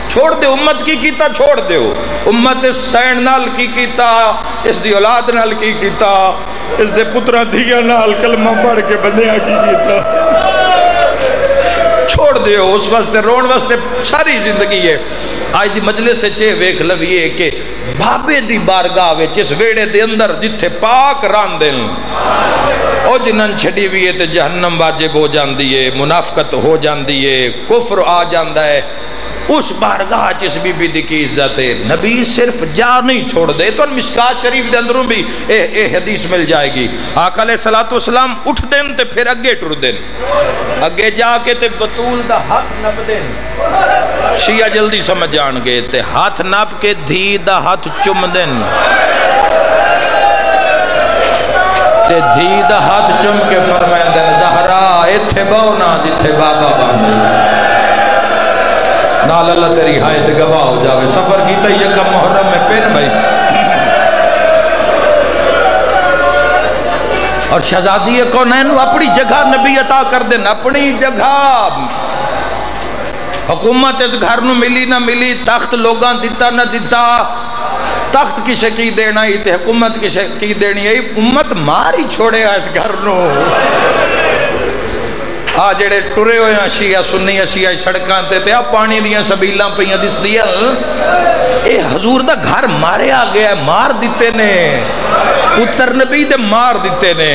چھوڑ دے امت کی کیتا چھوڑ دیو امت اس سین نال کی کیتا اس دی اولاد نال کی کیتا اس دے پترہ دیا نال کلمہ پڑھ کے بندیاں کی کیتا چھوڑ دیو اس واسطے رون واسطے ساری زندگی ہے آج دی مجلس سے چے ویکھ لویے کہ بھابے دی بارگاہ وچ اس ویڑے دے اندر جتھے پاک راندن او جنن چھڑی ہوئی ہے تے جہنم واجب ہو جاندی ہے منافقت ہو جاندی ہے کفر آ جاندا ہے اس بارگاہ جس بی بی دی کی عزت ہے نبی صرف جا نہیں چھوڑ دے تو مشکات شریف دے اندروں بھی اے حدیث مل جائے گی آقا علیہ السلام اٹھ دین تے پھر اگے ٹر دین اگے جا کے تے بطول دا ہاتھ نپ دین شیعہ جلدی سمجھ جان گے تے ہاتھ نپ کے دھی دا ہاتھ چم دین تے دھی دا ہاتھ چم کے فرمائیں دین زہرا ایتھے بونا جتھے بابا باندھے نال اللہ تیری حایت گواہ ہو جاوے سفر کیتا یکم محرم میں پین بھائی اور شہزادی کونین اپنی جگہ نبی عطا کر دیں اپنی جگہ حکومت اس گھر نو ملی نہ ملی تخت لوگاں دیتا نہ دیتا تخت کی شکی دینا ہی تے حکومت کی شکی دینی ہے امت ماری چھوڑے اس گھر نو جڑے ٹرے ہوئے ہیں شیعہ سنی شیعہ سڑکاں تے تے پانی دیاں سبیلاں پہیاں دس دیا اے حضور دا گھر مارے آ گیا مار دیتے نے پتر نبی دے مار دیتے نے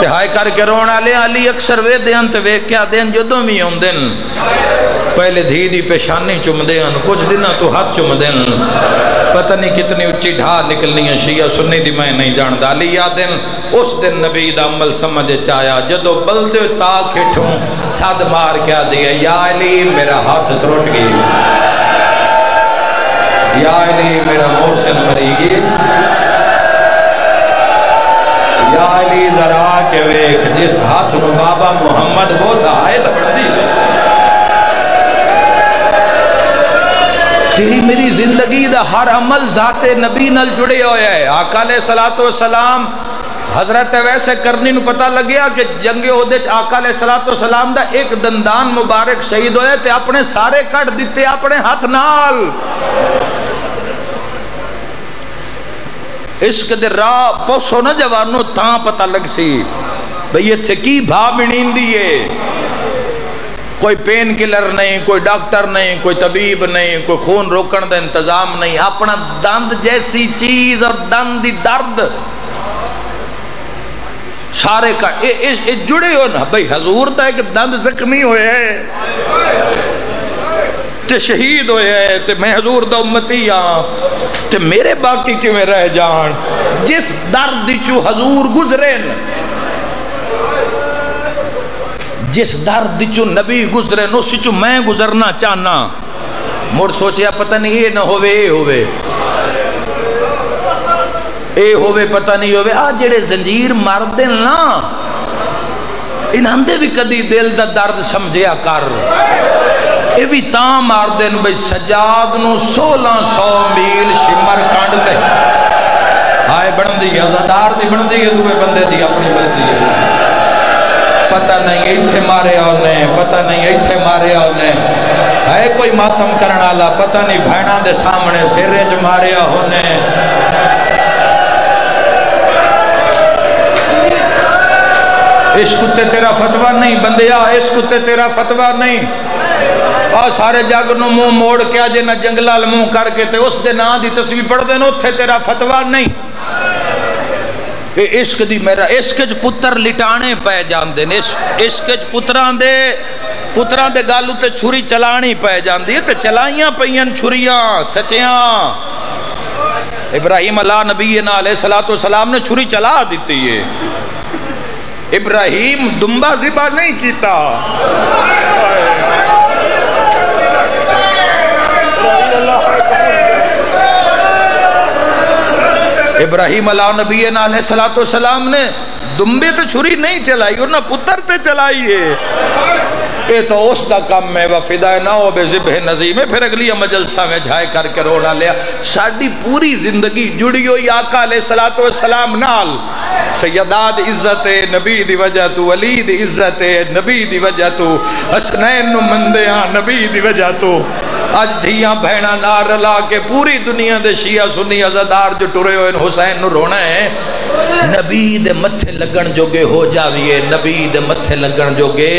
تے ہائے کر کے رونا لے علی اکثر وے دیاں تے وے کیا دیاں جدوں بھی ہوں دن پہلے دھی دی پیشانی چم دیاں کچھ دنہ تو ہاتھ چم دین پتہ نہیں کتنی اچھی ڈھا نکلنی ہے شیعہ سنی دی میں نہیں جاندہ علی یادن اس دن نبی دا عمل سمجھے چاہیا جدو بلدے تاک ہٹھوں صد مار کیا دیا یا علی میرا ہاتھ تروٹ گئی یا علی میرا محسن فریقی، یا علی ذرا کے ویکھ جس ہاتھ نو بابا محمد بوسا آئے تو بڑھ دی تیری میری زندگی دا ہر عمل ذات نبی نال جڑے ہوئے ہے۔ آقا علیہ السلام حضرت ویسے کرنی نو پتہ لگیا کہ جنگ احد آقا علیہ السلام دا ایک دندان مبارک شہید ہوئے تے اپنے سارے کٹ دیتے اپنے ہاتھ نال۔ عشق دے راہ پوسو نہ جوانو تاں پتہ لگ سی بھئی یہ تھے کی بھا بنین دیئے، کوئی پین کلر نہیں، کوئی ڈاکٹر نہیں، کوئی طبیب نہیں، کوئی خون روکن دا انتظام نہیں، اپنا دند جیسی چیز اور دند دی درد سارے کا جڑے ہو نا بھئی حضور دا ایک دند زخمی ہوئے ہے تے شہید ہوئے ہے تے میں حضور دا امتی ہاں تے میرے باقی کیویں رہ جان، جس درد چو حضور گزرے جس درد چو نبی گزرے نو سی چو میں گزرنا چاہنا، مڑ سوچیا پتہ نہیں یہ نہ ہوئے اے ہوئے پتہ نہیں ہوئے آ جڑے زنجیر مار دیں نا انہاں دے بھی کدی دل دا درد سمجھیا کر، اے بھی تاں مار دیں بھئی سجاد نو 1600 میل شمر کانڈ دے آئے بڑھن دی ازادار دی بڑھن دی دوے بندے دی اپنی مرضی ہے، پتہ نہیں ایتھے مارے آنے، پتہ نہیں ایتھے مارے آنے، ہے کوئی ماتم کرنا لا پتہ نہیں بھائنہ دے سامنے سیرے چ مارے آنے۔ عشق تے تیرا فتوہ نہیں بندیا، عشق تے تیرا فتوہ نہیں، اور سارے جگ نو منہ موڑ کے آجے نہ جنگلال منہ کر کے تے اس دے نا دی تصویر پڑھ دے نو تھے تیرا فتوہ نہیں۔ اے عشق دی میرا عشق چ پتر لٹانے پہ جان دے، عشق چ پتران دے گالو تے چھری چلانی پہ جان دی تے چلائیاں پہین چھریاں سچیاں۔ ابراہیم علیہ نبی علیہ السلام نے چھری چلا دیتی ہے، ابراہیم دمبا ذبح نہیں کیتا، ابراہیم علیہ نبی علیہ السلام نے دمبے تو چھری نہیں چلائی اور نہ پتر تے چلائی ہے، اے تو اس دا کم ہے وفدائے نہ ہو بے ذبح نظیم ہے۔ پھر اگلی مجلسہ میں جھائے کر کے رونا لیا، ساڑی پوری زندگی جڑی ہوئی آقا علیہ السلام نال، سیداد عزت نبی دی وجہ تو، علی دی عزت نبی دی وجہ تو، حسنین نمندیاں نبی دی وجہ تو، آج دھیاں بہنہ نار رلا کے پوری دنیا دے شیعہ سنی عزادار جو ٹرے ہوئے حسین نو رونا ہے، نبی دے متھے لگن جوگے ہو جاویے، نبی دے متھے لگن جوگے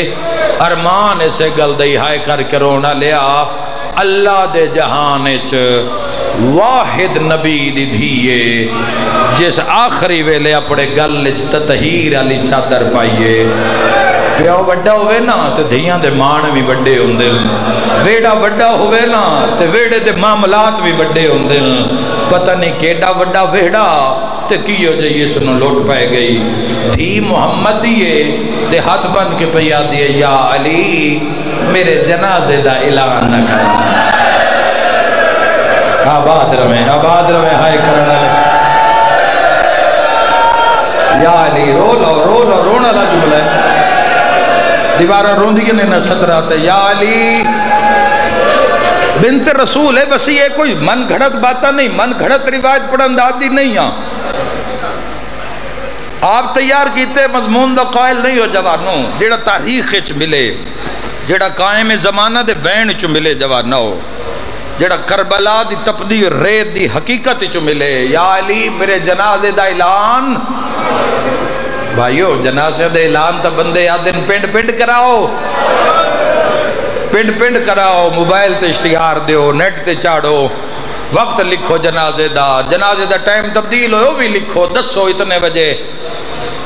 ارمان اسے گل دئی ہائے کر کے رونا لیا۔ اللہ دے جہانے چ واحد نبی دی دھیے جس آخری ویلے اپنے گل چ تطہیر علی چادر پائیے، پیو وڈا ہوئے نا تے دھیاں دے مان بھی وڈے ہوندے، ویڑا وڈا ہوئے نا تے ویڑے دے معاملات بھی وڈے ہوندے، پتہ نہیں کیڑا وڈا ویڑا تے کیو جائیے سنو لوٹ پائے گئی، دھی محمد دیئے تے ہاتھ بن کے پیا دیئے، یا علی میرے جنازے دا اعلان نہ کرنا، آباد رمیں ہائے کرنا لے، یا علی رو لو رونا دا جملہ ہے، دیوارہ روندی نے نہ ستراتے، یا علی بنت رسول ہے، بس یہ کوئی من گھڑت باتہ نہیں، من گھڑت روایت پڑھن دادی نہیں ہاں، آپ تیار کیتے مضمون دا قائل نہیں ہو جوانوں، جیڑا تاریخ چ ملے، جیڑا قائم زمانہ دے وین چ ملے جوانوں، جیڑا کربلا دی تپدی ریت دی حقیقت چ ملے، یا علی میرے جنازے دا اعلان، بھائیو جنازے دا اعلان تا بندے آدن پنڈ کراؤ، پنڈ کراؤ، موبائل تے اشتہار دیو، نیٹ تے چاڑو، وقت لکھو جنازے دا ٹائم تبدیل ہو بھی لکھو، 10 اتنے بجے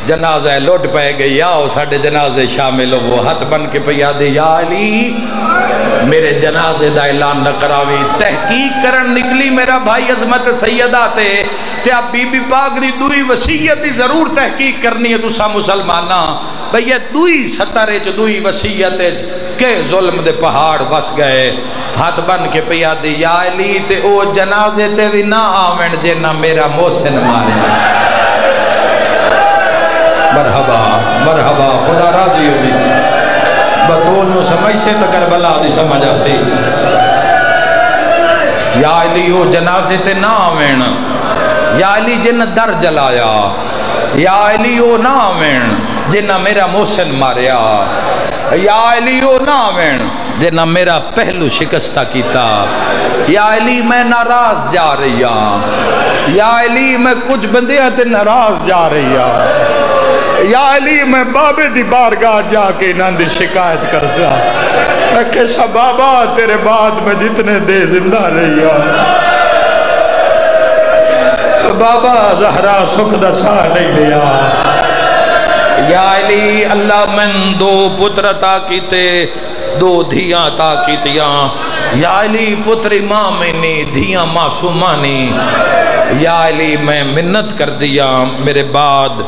جنازہ لوٹ پائے گئی، آؤ ساڑھے جنازے شامل ہو، وہ ہاتھ بن کے پیا دے، یا علی میرے جنازے دا اعلان نہ کراوی، تحقیق کرن نکلی میرا بھائی عظمت سیدہ تے آپ بی بی پاک دی دوئی وسیعت دی ضرور تحقیق کرنی ہے تسا مسلمانہ، بھئی یہ دوئی ستارے چ دوئی وسیعت کے ظلم دے پہاڑ بس گئے ہاتھ بن کے پیا دی یا علی تے او جنازے تے بھی نہ آمن جے نہ میرا محسن مارے مرحبا مرحبا خدا راضی ہوئی بطول نو سمجھ سے تو کربلا دی سمجھا سی یا علی او جنازے تے نہ آمن یا علی جن در جلایا یا علی او نہ آمن جنہ میرا محسن ماریا یا علی او نہ آمن جنہ میرا پہلو شکستہ کیتا یا علی میں ناراض جا رہی ہوں یا علی میں کچھ بندیاں تے ناراض جا رہی ہوں یا علی میں بابے دی بارگاہ جا کے انہاں دی شکایت کر سا کہ سا بابا تیرے بعد میں جتنے دے زندہ رہی ہوں بابا زہرا سکھ دا سا نہیں لیا یا علی اللہ من دو پتر عطا کیتے دو دھیاں عطا کیتیاں یا علی پتر امامنی دھیاں معصومانی یا علی میں منت کر دیا میرے بعد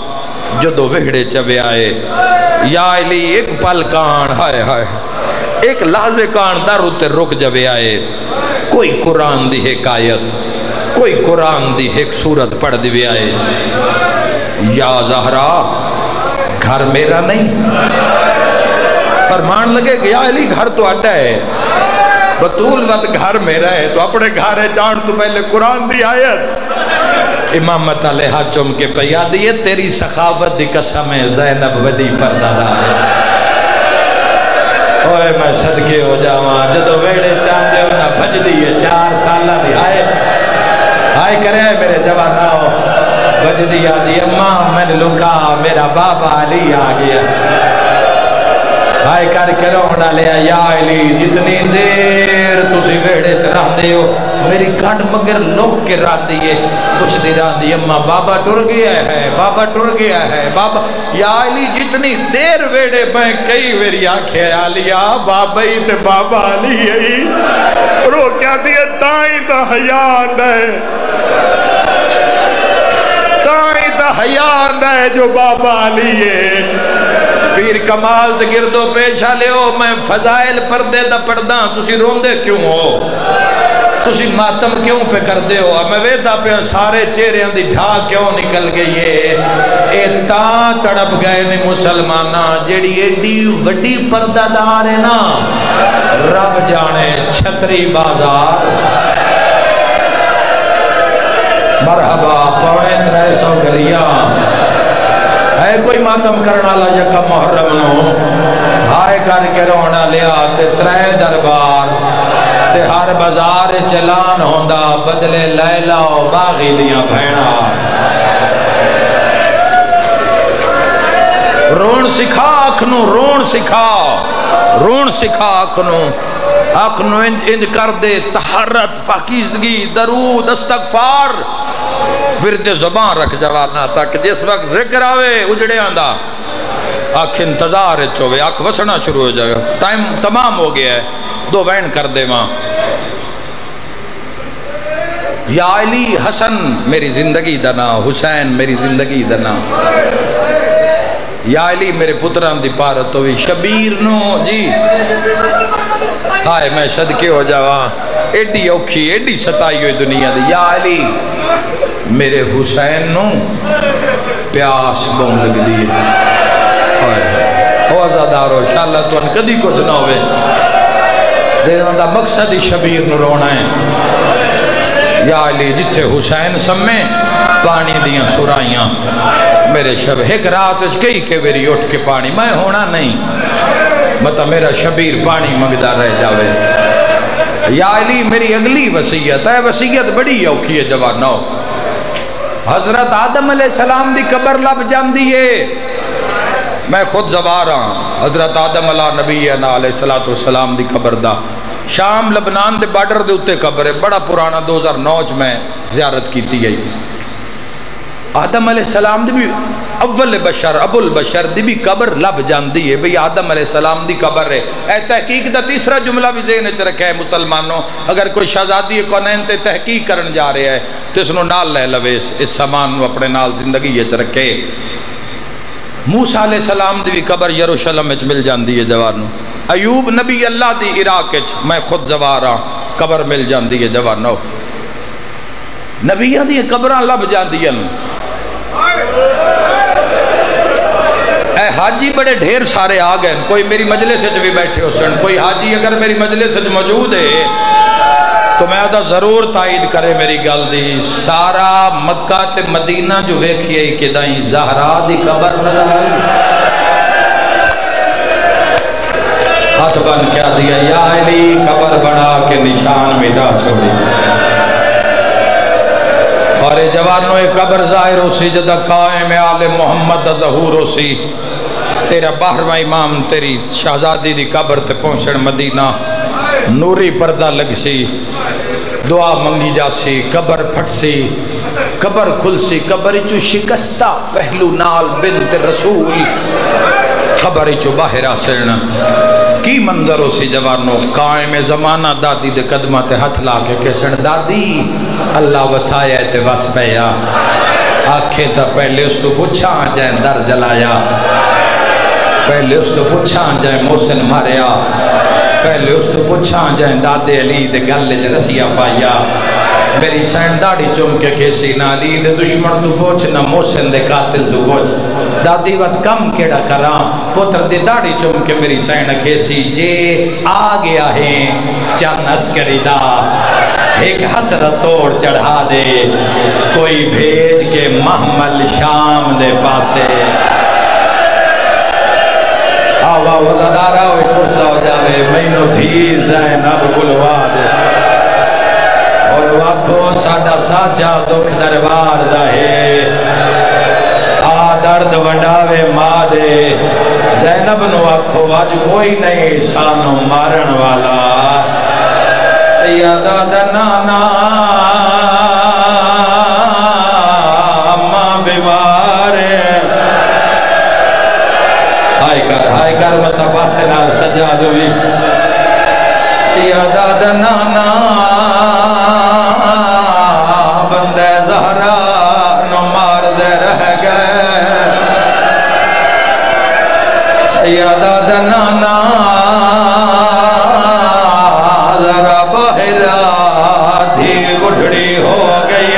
جدو وہڑے چوے آئے یا علی ایک پل کان ہائے ہائے ایک لحظے کان در اتے رک جوے آئے کوئی قرآن دی حکایت کوئی قرآن دی ایک سورت پڑھ دیوے آئے یا زہرا گھر میرا نہیں فرمان لگے کہ یا علی گھر تو اڈا ہے بطول وقت گھر میرا ہے تو اپنے گھر ہے چاند تو پہلے قرآن دی آیت امامت علیہ چم کے پیا دیئے تیری سخاوت دی قسم زینب وڈی پردہ دار اوے میں صدقے ہو جاواں جدو ویڑے چاندے ہونا بھج دیئے 4 سالہ دی آئے کرے میرے جواناؤ بھج دیا دی اماں میں نے لکا میرا بابا علی آگیا آئے کر کے رونا لیا یا علی جتنی دیر تسی ویڑے چرا دے ہو میری گھڑ مگر لوگ کے رات دیئے کچھ دی رات دی اماں بابا ٹر گیا ہے بابا ٹر گیا ہے بابا یا علی جتنی دیر ویڑے میں کئی میری آنکھیں علیہ بابا ہی تے بابا علی ہی رو کیا دیئے تائیں تا حیان ہے تائیں تا حیان ہے جو بابا علی ہے پیر کمال دے گردو پیشہ لے ہو میں فضائل پردے دا پردہ تسی روندے کیوں ہو تسی ماتم کیوں پہ کر دے ہو میں ویدہ پہ سارے چہرے اندھی ڈھا کیوں نکل گئی اے تاں تڑپ گئے نے مسلمانہ جیڑی ایڈی وڈی پردہ دار ہے نا رب جانے چھتری بازار مرحبا پونے 300 گلیاں ہے کوئی ماتم کرنا لیا یکا محرم نو ہائے کر کے رونا لیا تے 3 دربار تے ہر بازار چلان ہوندا بدلے لیلہ و باغی دیاں بھینا رون سکھا اکھنو رون سکھا رون سکھا اکھنو انج کر دے طہارت پاکیزگی درود استغفار ورد زبان رکھ جوانا تاکہ جس وقت ذکر آوے اجڑے آندہ آنکھ انتظار چوے آنکھ وسنا شروع ہو جائے ٹائم تمام ہو گیا ہے 2 وین کر دے ماں یا علی حسن میری زندگی دنا حسین میری زندگی دنا یا علی میرے پتران دی پارت ہوئی شبیر نو جی آئے میں صدقے ہو جاواں ایڈی اوکھی ایڈی ستائی ہوئی دنیا دی یا علی میرے حسین نو پیاس بون لگ دیئے ہو ازادارو انشاءاللہ تو ان کدی کچھ نہ ہوئے دینا دا مقصد ہی شبیر نو رونا ہے یا علی جتھے حسین سمیں پانی دیاں سرائیاں میرے شب ایک رات کئی کے ویری اٹھ کے پانی میں ہونا نہیں مطلب میرا شبیر پانی مگدہ رہ جاوے یا علی میری اگلی وسیعت ہے وسیعت بڑی اوکھی ہے جوانو حضرت آدم علیہ السلام دی قبر لب جان دیئے میں خود زوار ہاں حضرت آدم علیہ السلام دی قبر دا شام لبنان دے بارڈر دے اتے قبر ہے بڑا پرانا 2009 میں زیارت کیتی گئی آدم علیہ السلام دی بھی اول بشر ابو البشر دی بھی قبر لب جاندی ہے بھئی آدم علیہ السلام دی قبر ہے اے تحقیق دا تیسرا جملہ بھی ذہن وچ رکھا ہے مسلمانوں اگر کوئی شہزادی کونین تے تحقیق کرن جا رہے ہے تو اس نو نال لے لوے اس سامان نو اپنے نال زندگی وچ رکھے موسیٰ علیہ السلام دی قبر یروشلم وچ مل جاندی ہے جوانو، ایوب نبی اللہ دی عراق وچ میں خود زوارا قبر مل جاندی ہے جوانو، نبیاں دی قبراں لب جاندی ہیں۔ اے حاجی بڑے ڈھیر سارے آ گئے، کوئی میری مجلس وچ بھی بیٹھے ہو سن، کوئی حاجی اگر میری مجلس وچ موجود ہے تو میں آدھا ضرور تائید کرے میری گل دی، سارا مکہ تے مدینہ جو ویکھیے کہ دائیں زہرا دی قبر نظر آئی، ہاتھ بن کیا دیا یا علی قبر بنا کے نشان مٹا چھوڑی، اور جوانوں قبر ظاہر ہو سی جدہ قائم آل محمد ظہور ہو سی، تیرا باہرواں امام تیری شہزادی دی قبر تے پہنچن مدینہ نوری پردہ لگ سی، دعا منگی جا سی، قبر پھٹ سی، قبر کھل سی، قبر چو شکستہ پہلو نال بنت رسول قبر چو باہر آسرنا، کی منظر ہو سی جوانو، قائم زمانہ دادی دے قدمہ تے ہتھ لا کے کسن دادی اللہ وسایا تے بس پیا، آنکھیں تا پہلے اس تو پوچھا جائیں در جلایا، پہلے اس تو پوچھا جائیں محسن ماریا، پہلے اس تو پوچھا جائیں دادے علی دے گلے چ رسیا پایا، میری سین داڑھی چم کے کیسی نہ علی دے دشمن تو پوچھ نہ محسن دے قاتل تو پوچھ، دادی وقت کم کیڑا کراں پتر دی داڑھی چم کے میری سین کیسی، جے آ گیا ہے چند عسکری دا ایک حسرت توڑ چڑھا دے، کوئی بھیج کے محمل شام دے پاسے، آوا وزدارہ ہوئی کرسا ہو جاوے مینو دھی زینب گلوا دے، اور واکھو ساڑھا ساچا دکھ دربار دہے، آ درد وڈاوے ماں دے، زینب نو واکھو آج کوئی نہیں سانو مارن والا، سیدہ دنانا اماں بیمار ہے، ہائے کر مطا پاسے نال سجاد ہوئی، سیدہ دنانا بندے زہرا نو مار دے رہ گئے، سیدہ دنانا ذرا باہرہ تھی گھڑی ہو گئی،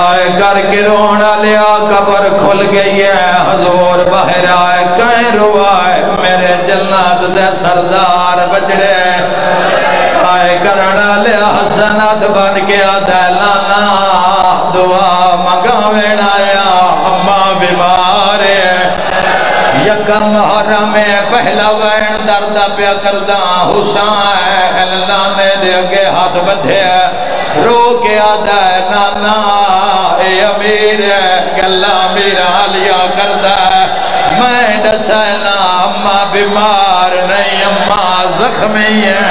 آئے کر کے رونا لیا قبر کھل گئی ہے، حضور باہر آئے کہیں روائے میرے جنات دے سردار بچڑے، آئے کرنا لیا حسنات بن کے آدھے لانا دعا مگاوین آیا اماں بیمار ہے، یکم محرم پہلا وین دردہ پیا کرداں حسین لانے دے اگے ہاتھ بدھے رو کے آدھے نانا اے امیر گلہ میرا لیا کردہ میں ڈسینا اماں بیمار نہیں اماں زخمی ہے،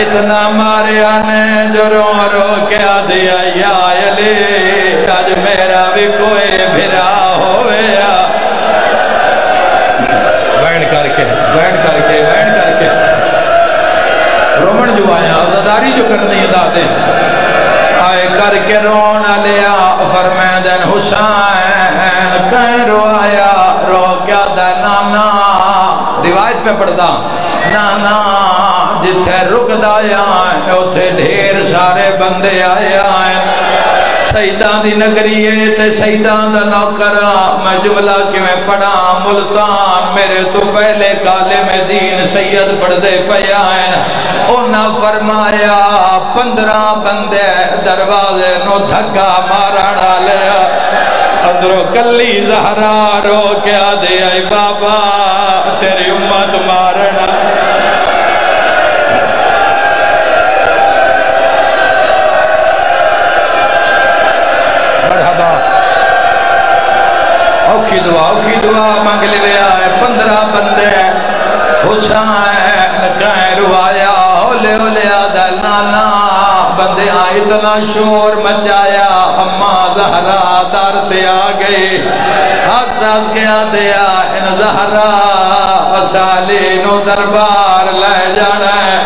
اتنا ماریا نے جو رو کے آدھیا یا علی آج میرا بھی کوئی بھرا ہویا، بیٹھ کر کے رومن جو آیا عزداری جو کرنی دادے، آئے کر کے رونا لیا فرمیدن حسین کہیں رو آیا رو کیا دے نانا، روایت پہ پڑھدا نانا جتھے رک دایا ہیں اتھے ڈھیر سارے بندے آئے آئے، سیدان دی نگریے تے سیدان دا نوکرہ، میں جملہ کی میں پڑھا ملتان میرے تو پہلے کالے میں دین سید پڑھ دے پیائن، انہا فرمایا 15 بندے دروازے نو دھکا مارنا لیا، اندروں کلی زہرا رو کیا دے آئی بابا تیری امت مارنا، اوکھی دعا مانگ لے آئے 15 بندے حسین کہیں روایا ہولے ہولے آدھا نانا بندے آئی اتنا شور مچایا، اماں زہرا دارتے آگئی، ہاتھ ساس کے آدھیا ان زہرا سالینو دربار لے جانا ہے،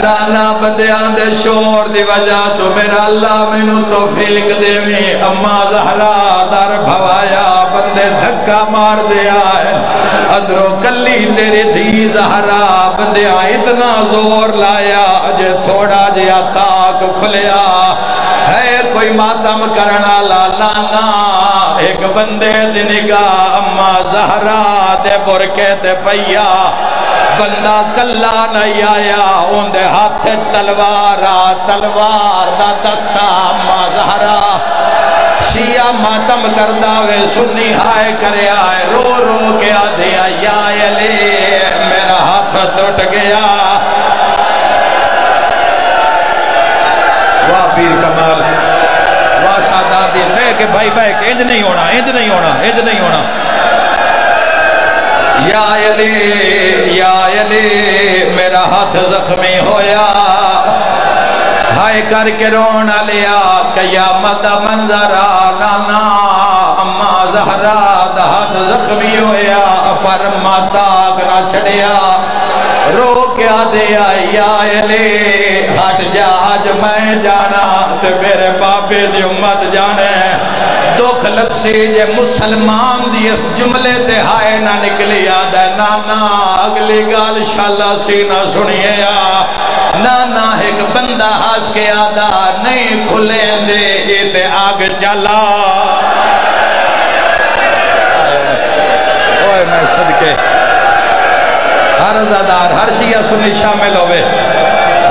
لانا بندیاں دے شور دی وجہ تو میرا اللہ مینوں توفیق دیویں اما زہرا در بھوایا بندے دھکا مار دیا ہے ادرو کلی تیری دھی زہرا بندیاں اتنا زور لایا جے تھوڑا جیا تاک کھلیا ہے کوئی ماتم کرنا لانا ایک بندے دی نگاہ اما زہرا دے برکے تے پیا بندہ کلا نہیں آیا ان دے ہاتھ تلوار دا دستا اما زہرا شیعہ ماتم کردہ وے سنی ہائے کرے آئے رو رو کے آدھیا یا علی میرا ہاتھ ٹوٹ گیا واہ پیر کمال واہ ساداتی بے کہ بھائی انج نہیں ہونا انج نہیں ہونا انج نہیں ہونا یا علی میرا ہاتھ زخمی ہویا ہائے کر کے رونا لیا قیامت منظر لانا اما زہرا دا ہاتھ زخمی ہویا پر ماتاک نہ چھڑیا رو کیا دیا یا علی ہٹ جا آج میں جانا تے میرے باپے دی امت جانے دکھ لگسی جے مسلمان دی اس جملے تے ہائے نہ نکلی آدھے نانا اگلی گال شاللہ سینہ سنیے نانا ایک بندہ ہاس کے آدھا نہیں کھلیں دے یہ تے آگ چلا اوہ میں صدقے ہر زدار ہر شیعہ سنی شامل ہوئے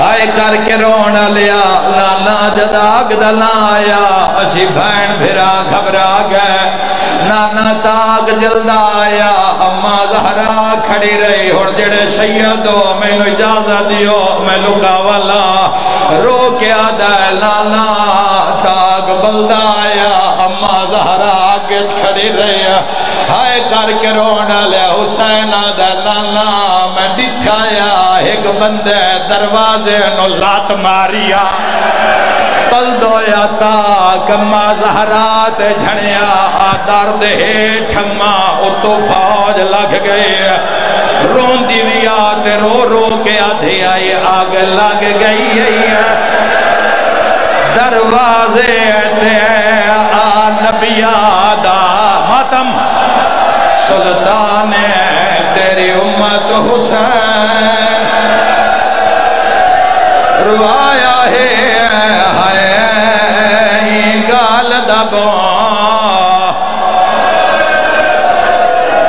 آئے کر کے رونا لیا لانا جداگ دلا آیا اسی بھین بھرا گھبرا گئے نانا تاگ جلد آیا اما زہرا کھڑی رہی اور جڑے سیدو میں نو اجازت دیو میں لکا والا رو کے آدھا لانا تاگ بلد آیا اما زہرا آگے کھڑی رہی آئے کر کے رونا لیا حسین آدھا لانا میں دکھایا ایک بندے دروازے نو لات ماریا بلدویا تاک اما زہرات جھنیا درد ہیٹھما اتو فوج لگ گئے رون دیویات رو رو کے آدھے آئی آگ لگ گئی دروازے تے نبی آدھا ماتم سلطان تیری امت حسین روایا ہے گال دبا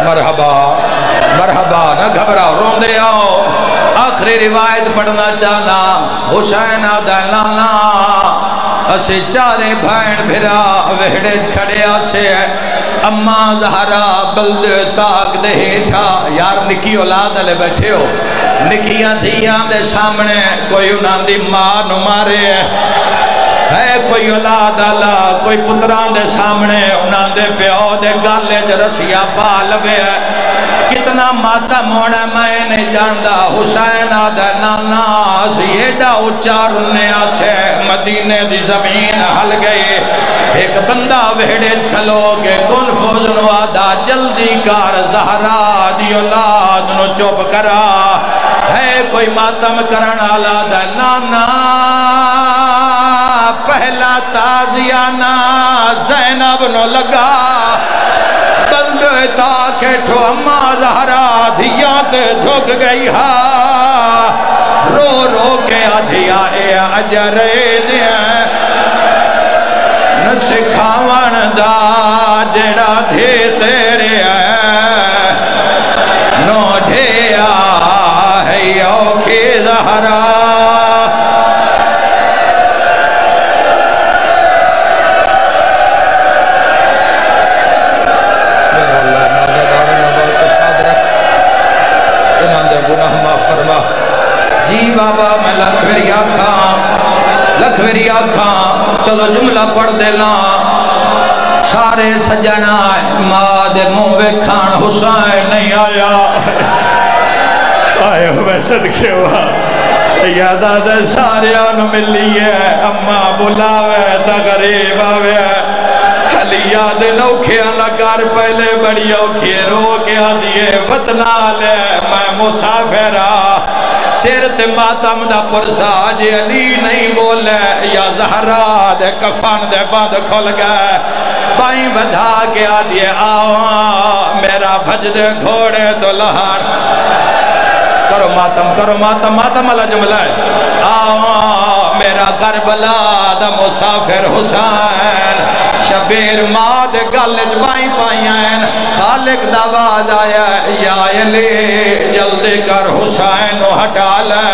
مرحبا مرحبا نہ گھبراؤ رون دے آؤ آخری روایت پڑھنا چاہنا حسین آدھا لانا اسے چارے بھائن بھرا وہڑے کھڑے آسے اما زہرا بلد تاک دے ہیٹھا یار نکی اولاد علیہ بیٹھے ہو نکیاں دھیاں دے سامنے کوئی انہاں دی ماں نو مارے ہے کوئی اولاد اللہ کوئی پتران دے سامنے انہاں دے پیو دے گالے جرسیاں پا لبے کتنا ماتم ہونا میں نہیں جاندہ حسین آدھا نانا سیدہ اچارنے آسے مدینے دی زمین حل گئی ایک بندہ وہڑے کھلو کے کن فوزن آدھا جلدی کار زہرا دی اولاد نو چوب کرا ہے کوئی ماتم کرنا آدھا نانا پہلا تازیانہ زینب نو لگا تاکہ ٹھو اما زہرا دھیات جھوک گئی رو رو کے آدھیا اے اجرے دیں نسکھاون دا جڑا دھے تیرے نو ڈھیا ہے اوکھی زہرا جی بابا میں لکھوری آکھاں چلو جملہ پڑھ دینا سارے سجنہ ماں دے موے کھان حسین نہیں آیا آئے ہوئے صدقے ہوا یادہ دے سارے آنو ملی ہے اممہ بلاوے دا غریب آوے حلیہ دے نوکھیاں لگار پہلے بڑی اوکھے رو کے آدھیے وطنہ لے میں مسافرہ سر تے ماتم دا پرسا جے علی نہیں بولے یا زہرا دے کفن دے بند کھل گئے بائیں بدھا کے آدھے آؤ میرا بھج دے گھوڑے تو لہار کرو ماتم ماتم اللہ جملہ ہے آؤ میرا کربلا دا مسافر حسین شبیر ماد گلج بائیں پائیں خالق دا باز آیا یا علی جلدی کر حسین نو ہٹا لے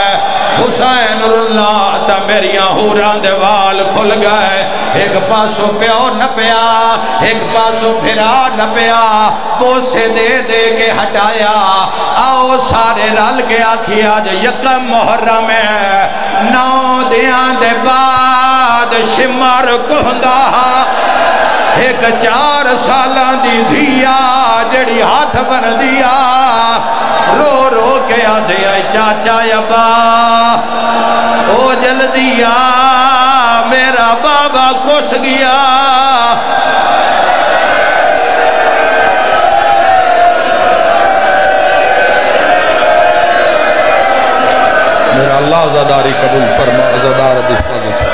حسین اللہ تا میریاں ہوران دے وال کھل گئے ایک پاسو پیو نہ پیا ایک پاسو پھرا نہ پیا بوسے دے دے کے ہٹایا آؤ سارے رل کے آکھی آج یکم محرم ہے 9 دیاں دے بعد شمر کہندہ ایک 4 سالان دی دھیا جڑی ہاتھ بن دیا رو رو کے آدھے آئے چاچا یبا او جلدیا میرا بابا کس گیا میرا اللہ عزاداری قبول فرما عزادار حفاظت